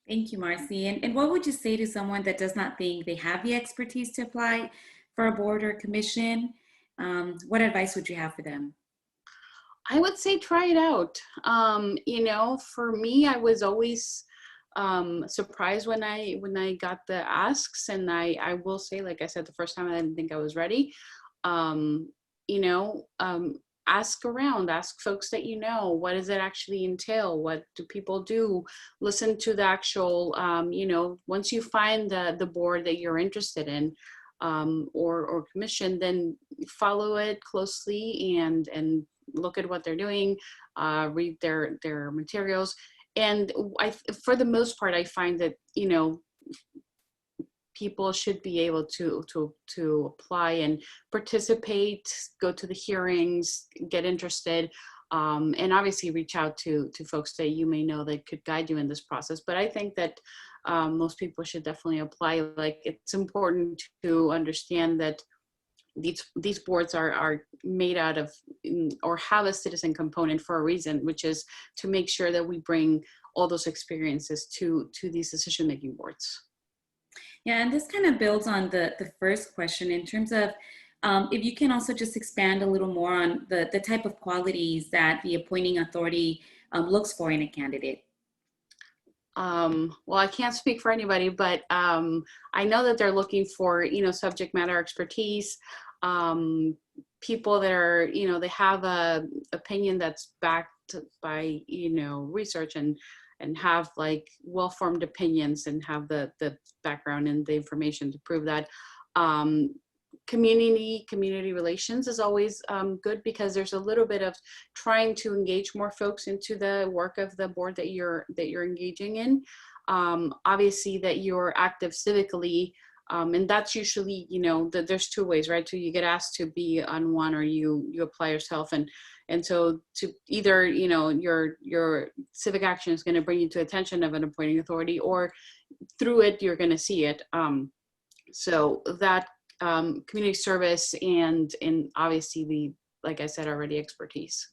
Thank you, Marcy. And what would you say to someone that does not think they have the expertise to apply for a board or commission? What advice would you have for them? I would say try it out. You know, for me, I was always surprised when I got the asks, and I will say, like I said, the first time I didn't think I was ready. You know, ask around, ask folks that you know, what does it actually entail? What do people do? Listen to the actual, you know, once you find the board that you're interested in, or commission, then follow it closely and look at what they're doing, read their materials. And for the most part, I find that, you know, people should be able to apply and participate, go to the hearings, get interested, and obviously reach out to folks that you may know that could guide you in this process. But I think that most people should definitely apply. Like, it's important to understand that these boards are made out of, or have a citizen component for a reason, which is to make sure that we bring all those experiences to these decision-making boards. Yeah, and this kind of builds on the first question in terms of If you can also just expand a little more on the type of qualities that the appointing authority looks for in a candidate. Well, I can't speak for anybody, but I know that they're looking for, subject matter expertise, people that are, they have a opinion that's backed by, research and have like well-formed opinions and have the background and the information to prove that. Community relations is always good, because there's a little bit of trying to engage more folks into the work of the board that you're engaging in. Obviously that you're active civically, and that's usually, there's two ways, right? So you get asked to be on one, or you apply yourself, and so to either, your civic action is going to bring you to attention of an appointing authority, or through it you're going to see it. So that community service and obviously like I said already, expertise.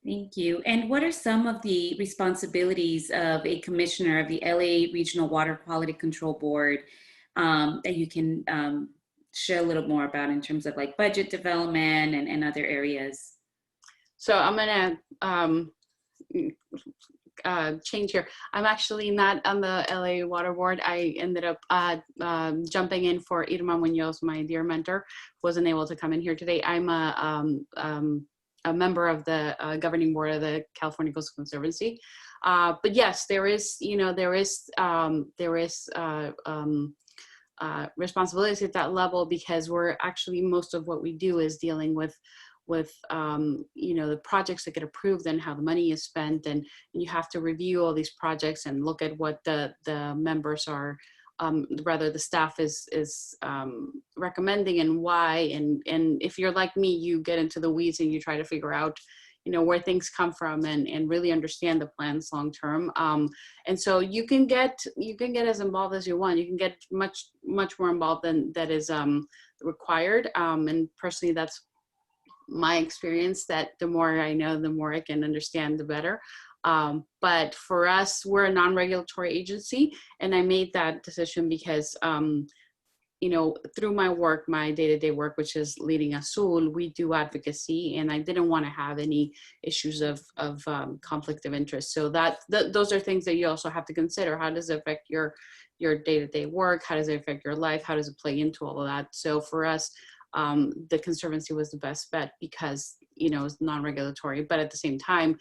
Thank you. And what are some of the responsibilities of a commissioner of the LA Regional Water Quality Control Board that you can share a little more about in terms of like budget development and other areas? So I'm gonna change here. I'm actually not on the LA Water Board. I ended up jumping in for Irma Munoz, my dear mentor, wasn't able to come in here today. I'm a member of the governing board of the California Coastal Conservancy. But yes, there is responsibilities at that level, because we're actually, most of what we do is dealing with the projects that get approved and how the money is spent, and you have to review all these projects and look at what the members are, rather the staff is recommending and why, and if you're like me, you get into the weeds and you try to figure out where things come from and really understand the plans long term. And so you can get as involved as you want. You can get much more involved than that is required. And personally, that's my experience, that the more I know, the more I can understand, the better. But for us, we're a non-regulatory agency, and I made that decision because through my work, my day-to-day work, which is leading Azul, we do advocacy, and I didn't want to have any issues of conflict of interest. So those are things that you also have to consider. How does it affect your day-to-day work? How does it affect your life? How does it play into all of that? So for us, the Conservancy was the best bet, because it's non-regulatory, but at the same time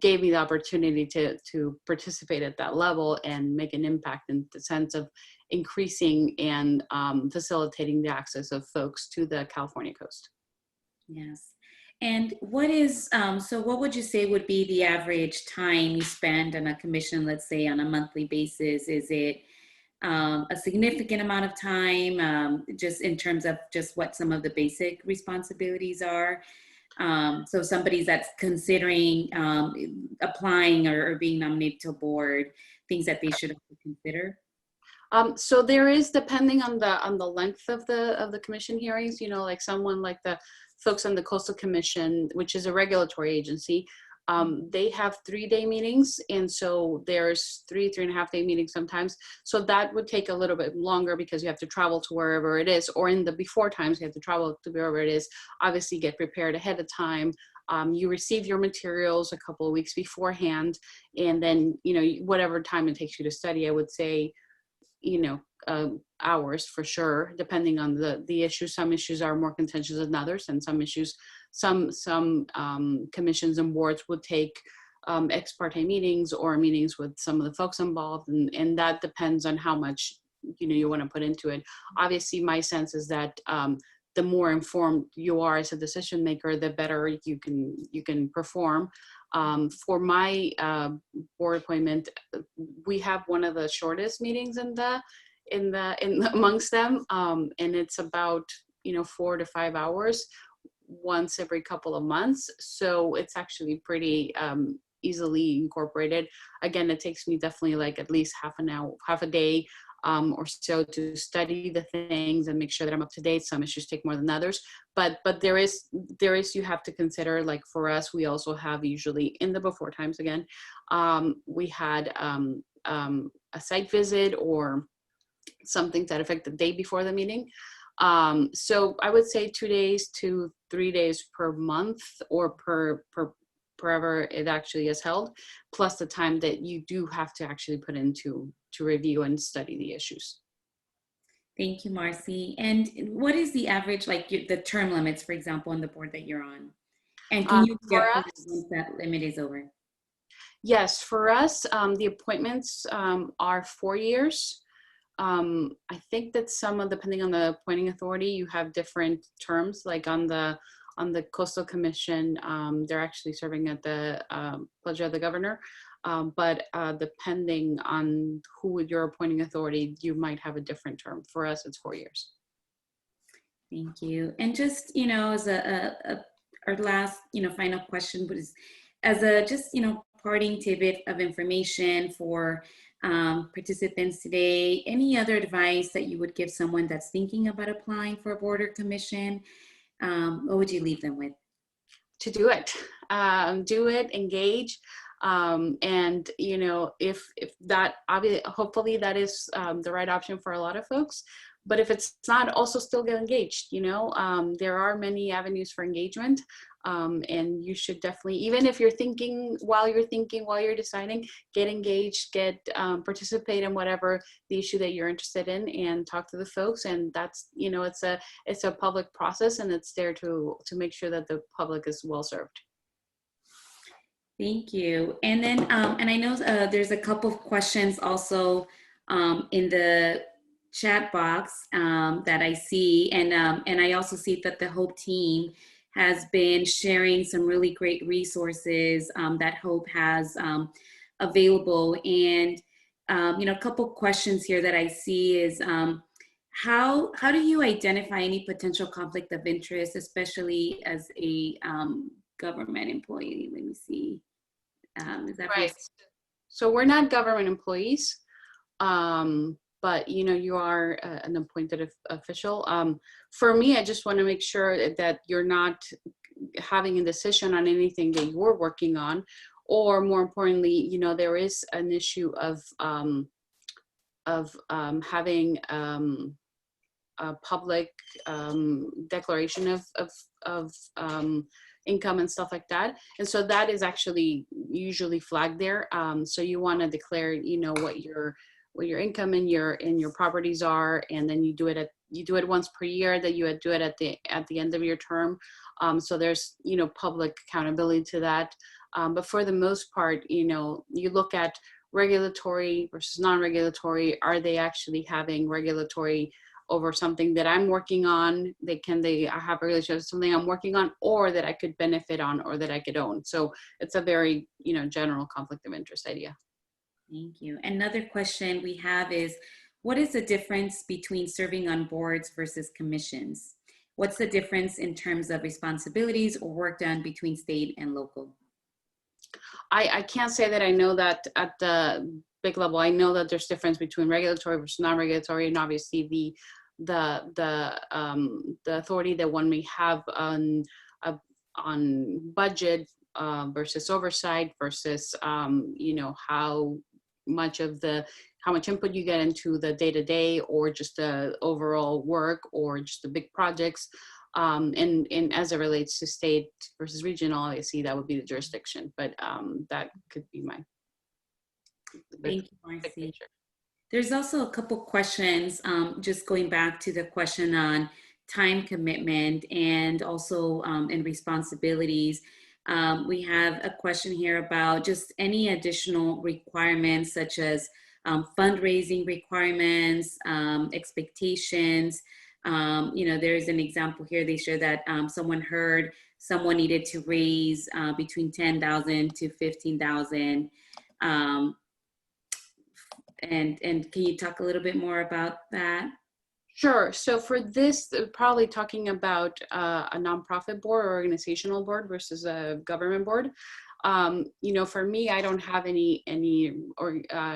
gave me the opportunity to participate at that level and make an impact in the sense of increasing and facilitating the access of folks to the California coast. Yes. And what is, so what would you say would be the average time you spend on a commission, let's say on a monthly basis? Is it a significant amount of time, just in terms of just what some of the basic responsibilities are? So somebody that's considering applying or being nominated to a board, things that they should consider? So there is, depending on the length of the commission hearings, like someone like the folks on the Coastal Commission, which is a regulatory agency, they have 3-day meetings, and so there's 3.5 day meetings sometimes. So that would take a little bit longer, because you have to travel to wherever it is, or in the before times, you have to travel to wherever it is. Obviously, get prepared ahead of time. You receive your materials a couple of weeks beforehand, and then whatever time it takes you to study, I would say, hours for sure, depending on the issue. Some issues are more contentious than others, and some issues, some commissions and boards would take ex parte meetings or meetings with some of the folks involved, and that depends on how much you want to put into it. Obviously, my sense is that the more informed you are as a decision maker, the better you can perform. For my board appointment, we have one of the shortest meetings amongst them, and it's about 4 to 5 hours once every couple of months. So it's actually pretty easily incorporated. Again, it takes me definitely like at least half an hour, half a day or so to study the things and make sure that I'm up to date. Some issues take more than others, but there is you have to consider, like for us, we also have usually in the before times, again, we had a site visit or something to that effect the day before the meeting. So I would say 2 days to 3 days per month, or per it actually is held, plus the time that you do have to actually put into to review and study the issues. Thank you, Marcy. And what is the average, like the term limits, for example, on the board that you're on? And can you For get us, once that limit is over? yes, for us, the appointments are 4 years. I think that depending on the appointing authority, you have different terms. Like on the Coastal Commission, they're actually serving at the pleasure of the governor. But depending on who your appointing authority, you might have a different term. For us, it's 4 years. Thank you. And just, as our last, final question was, as a just, parting tidbit of information for participants today, any other advice that you would give someone that's thinking about applying for a board or commission? What would you leave them with? To do it, engage. And if that, obviously, hopefully that is the right option for a lot of folks. But if it's not, also still get engaged. There are many avenues for engagement, and you should definitely, even if you're thinking, while you're deciding, get engaged, participate in whatever the issue that you're interested in, and talk to the folks. And that's, it's a public process, and it's there to make sure that the public is well served. Thank you. And then, and I know there's a couple of questions also in the chat box that I see, and I also see that the HOPE team has been sharing some really great resources that HOPE has available. And a couple questions here that I see is how do you identify any potential conflict of interest, especially as a government employee? Let me see. Is that right? So we're not government employees. But you are an appointed official. For me, I just want to make sure that you're not having a decision on anything that you're working on, or more importantly, there is an issue of having a public declaration of income and stuff like that. And so that is actually usually flagged there. So you want to declare, what your income and your properties are, and then you do it once per year. That you do it at the end of your term. So there's public accountability to that. But for the most part, you look at regulatory versus non-regulatory. Are they actually having regulatory over something that I'm working on? I have a relationship with something I'm working on, or that I could benefit on, or that I could own. So it's a very general conflict of interest idea. Thank you. Another question we have is, what is the difference between serving on boards versus commissions? What's the difference in terms of responsibilities or work done between state and local? I can't say that I know that at the big level. I know that there's difference between regulatory versus non-regulatory, and obviously the authority that one may have on budget versus oversight versus how much input you get into the day-to-day, or just the overall work, or just the big projects. And as it relates to state versus regional, I see that would be the jurisdiction, but that could be my Thank you, Marcy. There's also a couple questions, just going back to the question on time commitment and also in responsibilities. We have a question here about just any additional requirements, such as fundraising requirements, expectations. There's an example here. They share that someone needed to raise between 10,000 to 15,000. And can you talk a little bit more about that? Sure. So for this, probably talking about a nonprofit board or organizational board versus a government board. For me, I don't have any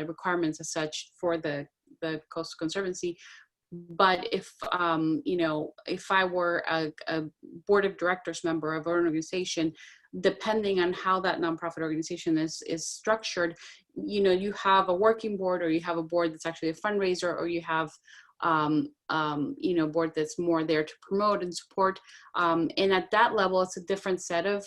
requirements as such for the Coastal Conservancy. But if I were a board of directors member of an organization, depending on how that nonprofit organization is structured, you have a working board, or you have a board that's actually a fundraiser, or you have board that's more there to promote and support. And at that level, it's a different set of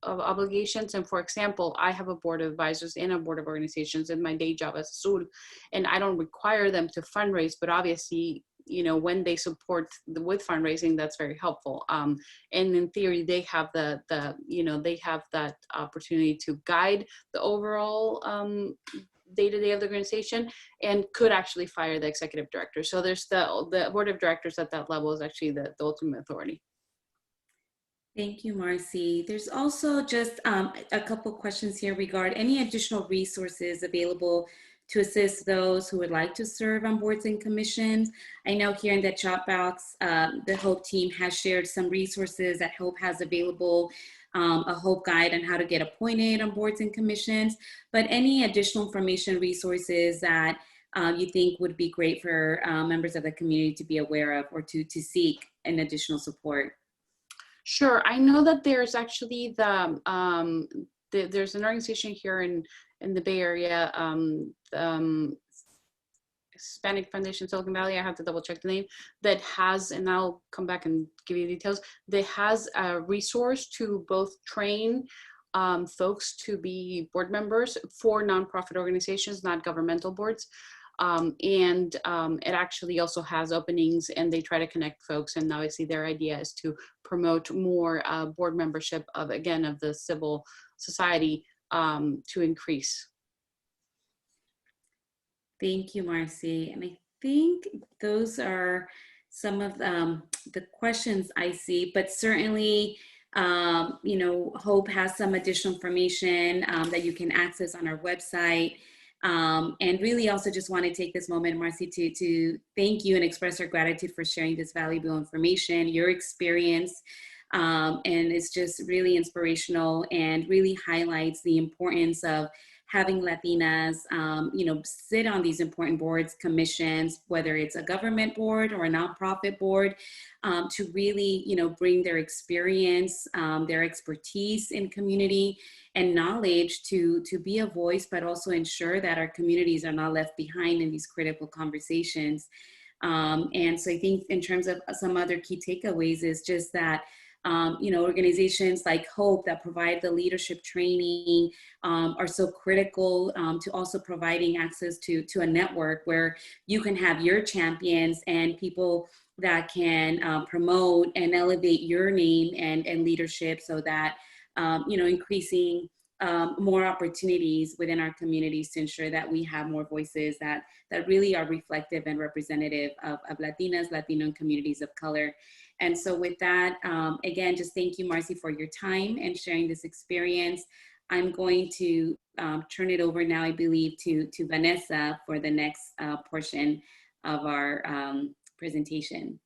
obligations. And for example, I have a board of advisors and a board of organizations in my day job as Azul, and I don't require them to fundraise, but obviously, when they support with fundraising, that's very helpful. And in theory, they have they have that opportunity to guide the overall day-to-day of the organization, and could actually fire the executive director. So there's the board of directors at that level is actually the ultimate authority. Thank you, Marcy. There's also just a couple questions here regarding any additional resources available to assist those who would like to serve on boards and commissions. I know here in the chat box, the HOPE team has shared some resources that HOPE has available, a HOPE guide on how to get appointed on boards and commissions, but any additional information resources that you think would be great for members of the community to be aware of or to seek an additional support? Sure. I know that there's actually there's an organization here in the Bay Area, Hispanic Foundation Silicon Valley, I have to double check the name, that has, and I'll come back and give you details, that has a resource to both train folks to be board members for nonprofit organizations, not governmental boards. It actually also has openings, and they try to connect folks, and obviously their idea is to promote more board membership of the civil society to increase. Thank you, Marcy. And I think those are some of the questions I see, but certainly, HOPE has some additional information that you can access on our website. And really also just want to take this moment, Marcy, to thank you and express our gratitude for sharing this valuable information, your experience. And it's just really inspirational and really highlights the importance of having Latinas, sit on these important boards, commissions, whether it's a government board or a nonprofit board, to really, bring their experience, their expertise in community and knowledge to be a voice, but also ensure that our communities are not left behind in these critical conversations. And so I think in terms of some other key takeaways is just that, organizations like HOPE that provide the leadership training are so critical to also providing access to a network where you can have your champions and people that can promote and elevate your name and leadership, so that, increasing more opportunities within our communities to ensure that we have more voices that really are reflective and representative of Latinas, Latino communities of color. And so with that, again, just thank you, Marcy, for your time and sharing this experience. I'm going to turn it over now, I believe, to Vanessa for the next portion of our presentation.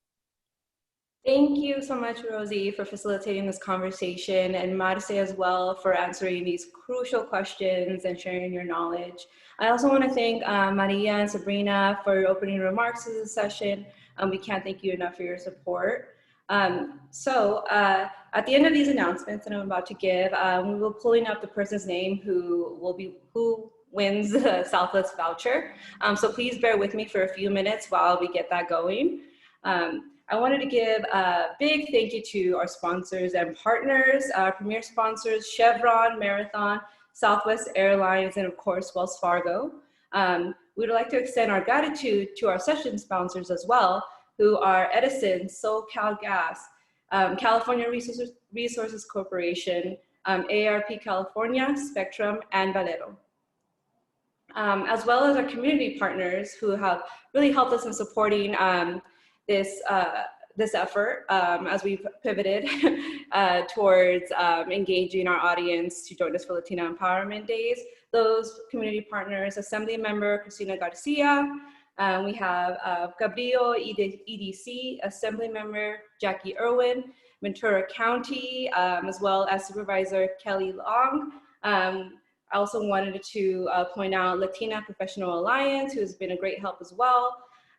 Thank you so much, Rosie, for facilitating this conversation, and Marce as well for answering these crucial questions and sharing your knowledge. I also want to thank Maria and Sabrina for your opening remarks to this session. We can't thank you enough for your support. At the end of these announcements that I'm about to give, we will be pulling up the person's name who wins the Southwest voucher. So please bear with me for a few minutes while we get that going. I wanted to give a big thank you to our sponsors and partners, our premier sponsors, Chevron, Marathon, Southwest Airlines, and of course, Wells Fargo. We'd like to extend our gratitude to our session sponsors as well, who are Edison, SoCal Gas, California Resources Corporation, ARP California, Spectrum, and Valero. As well as our community partners who have really helped us in supporting this effort as we've pivoted towards engaging our audience to join us for Latina Empowerment Days. Those community partners, Assembly Member Cristina Garcia, we have Cabrillo EDC, Assembly Member Jackie Irwin, Ventura County, as well as Supervisor Kelly Long. I also wanted to point out Latina Professional Alliance, who has been a great help as well.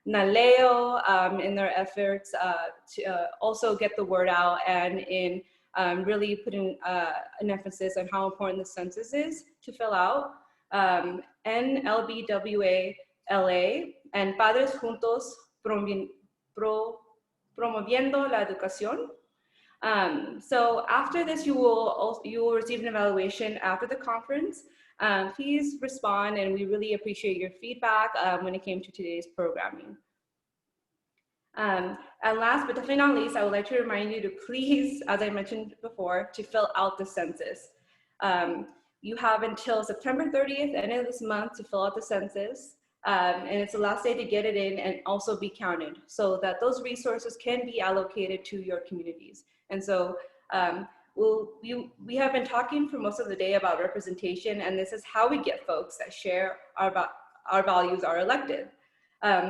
Naleo in their efforts to also get the word out and in really putting an emphasis on how important the census is to fill out. NLBWA LA and Padres Juntos promoviendo la educación. So after this, you will receive an evaluation after the conference. Please respond, and we really appreciate your feedback when it came to today's programming. And last but definitely not least, I would like to remind you to please, as I mentioned before, to fill out the census. You have until September 30th, end of this month, to fill out the census. And it's the last day to get it in and also be counted so that those resources can be allocated to your communities. And so we have been talking for most of the day about representation, and this is how we get folks that share our values are elected.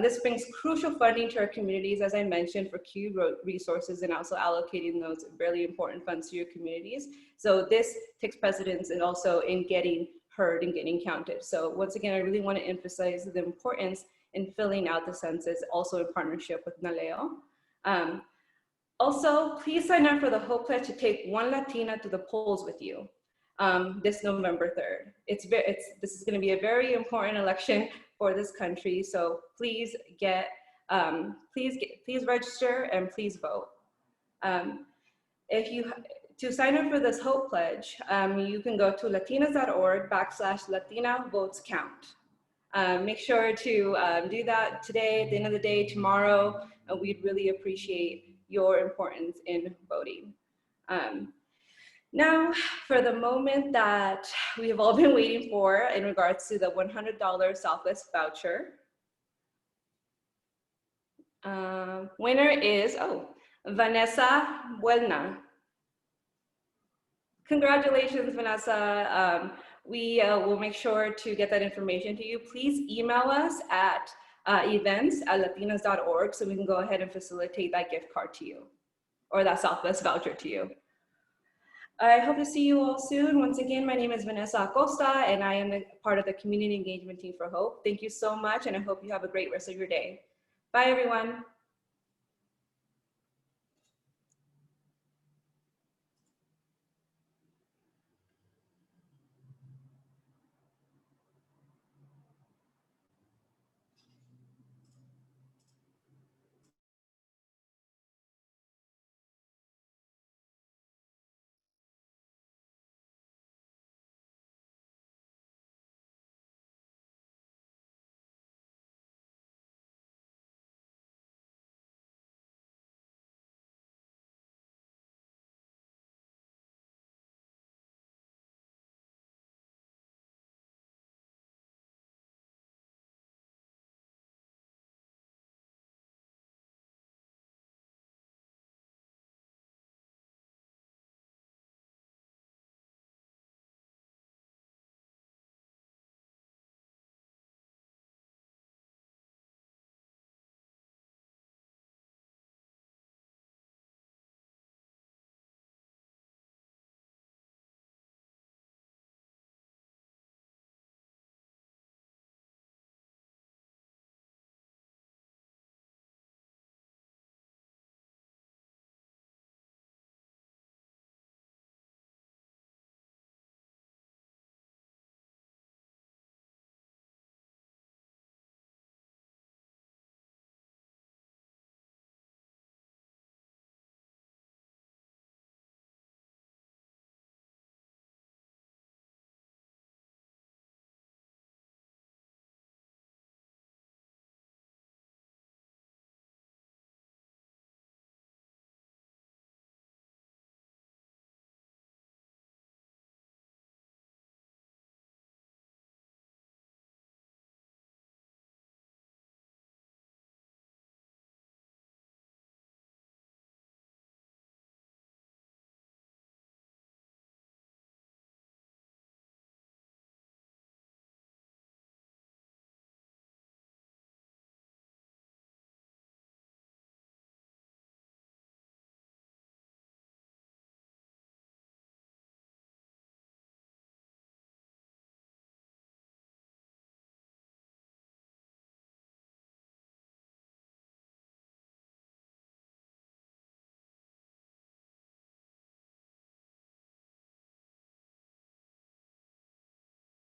This brings crucial funding to our communities, as I mentioned, for key resources and also allocating those really important funds to your communities. So this takes precedence and also in getting heard and getting counted. So once again, I really want to emphasize the importance in filling out the census, also in partnership with NALEO. Also, please sign up for the Hope Pledge to take one Latina to the polls with you this November 3rd. This is going to be a very important election for this country, so please please register and please vote. To sign up for this Hope Pledge, you can go to latinas.org/Latina Votes Count. Make sure to do that today, at the end of the day, tomorrow, and we'd really appreciate your importance in voting. Now, for the moment that we have all been waiting for in regards to the $100 Southwest voucher. Winner is, Vanessa Buelna. Congratulations, Vanessa. We will make sure to get that information to you. Please email us at events@latinas.org so we can go ahead and facilitate that gift card to you, or that Southwest voucher to you. I hope to see you all soon. Once again, my name is Vanessa Acosta, and I am part of the Community Engagement Team for Hope. Thank you so much, and I hope you have a great rest of your day. Bye, everyone.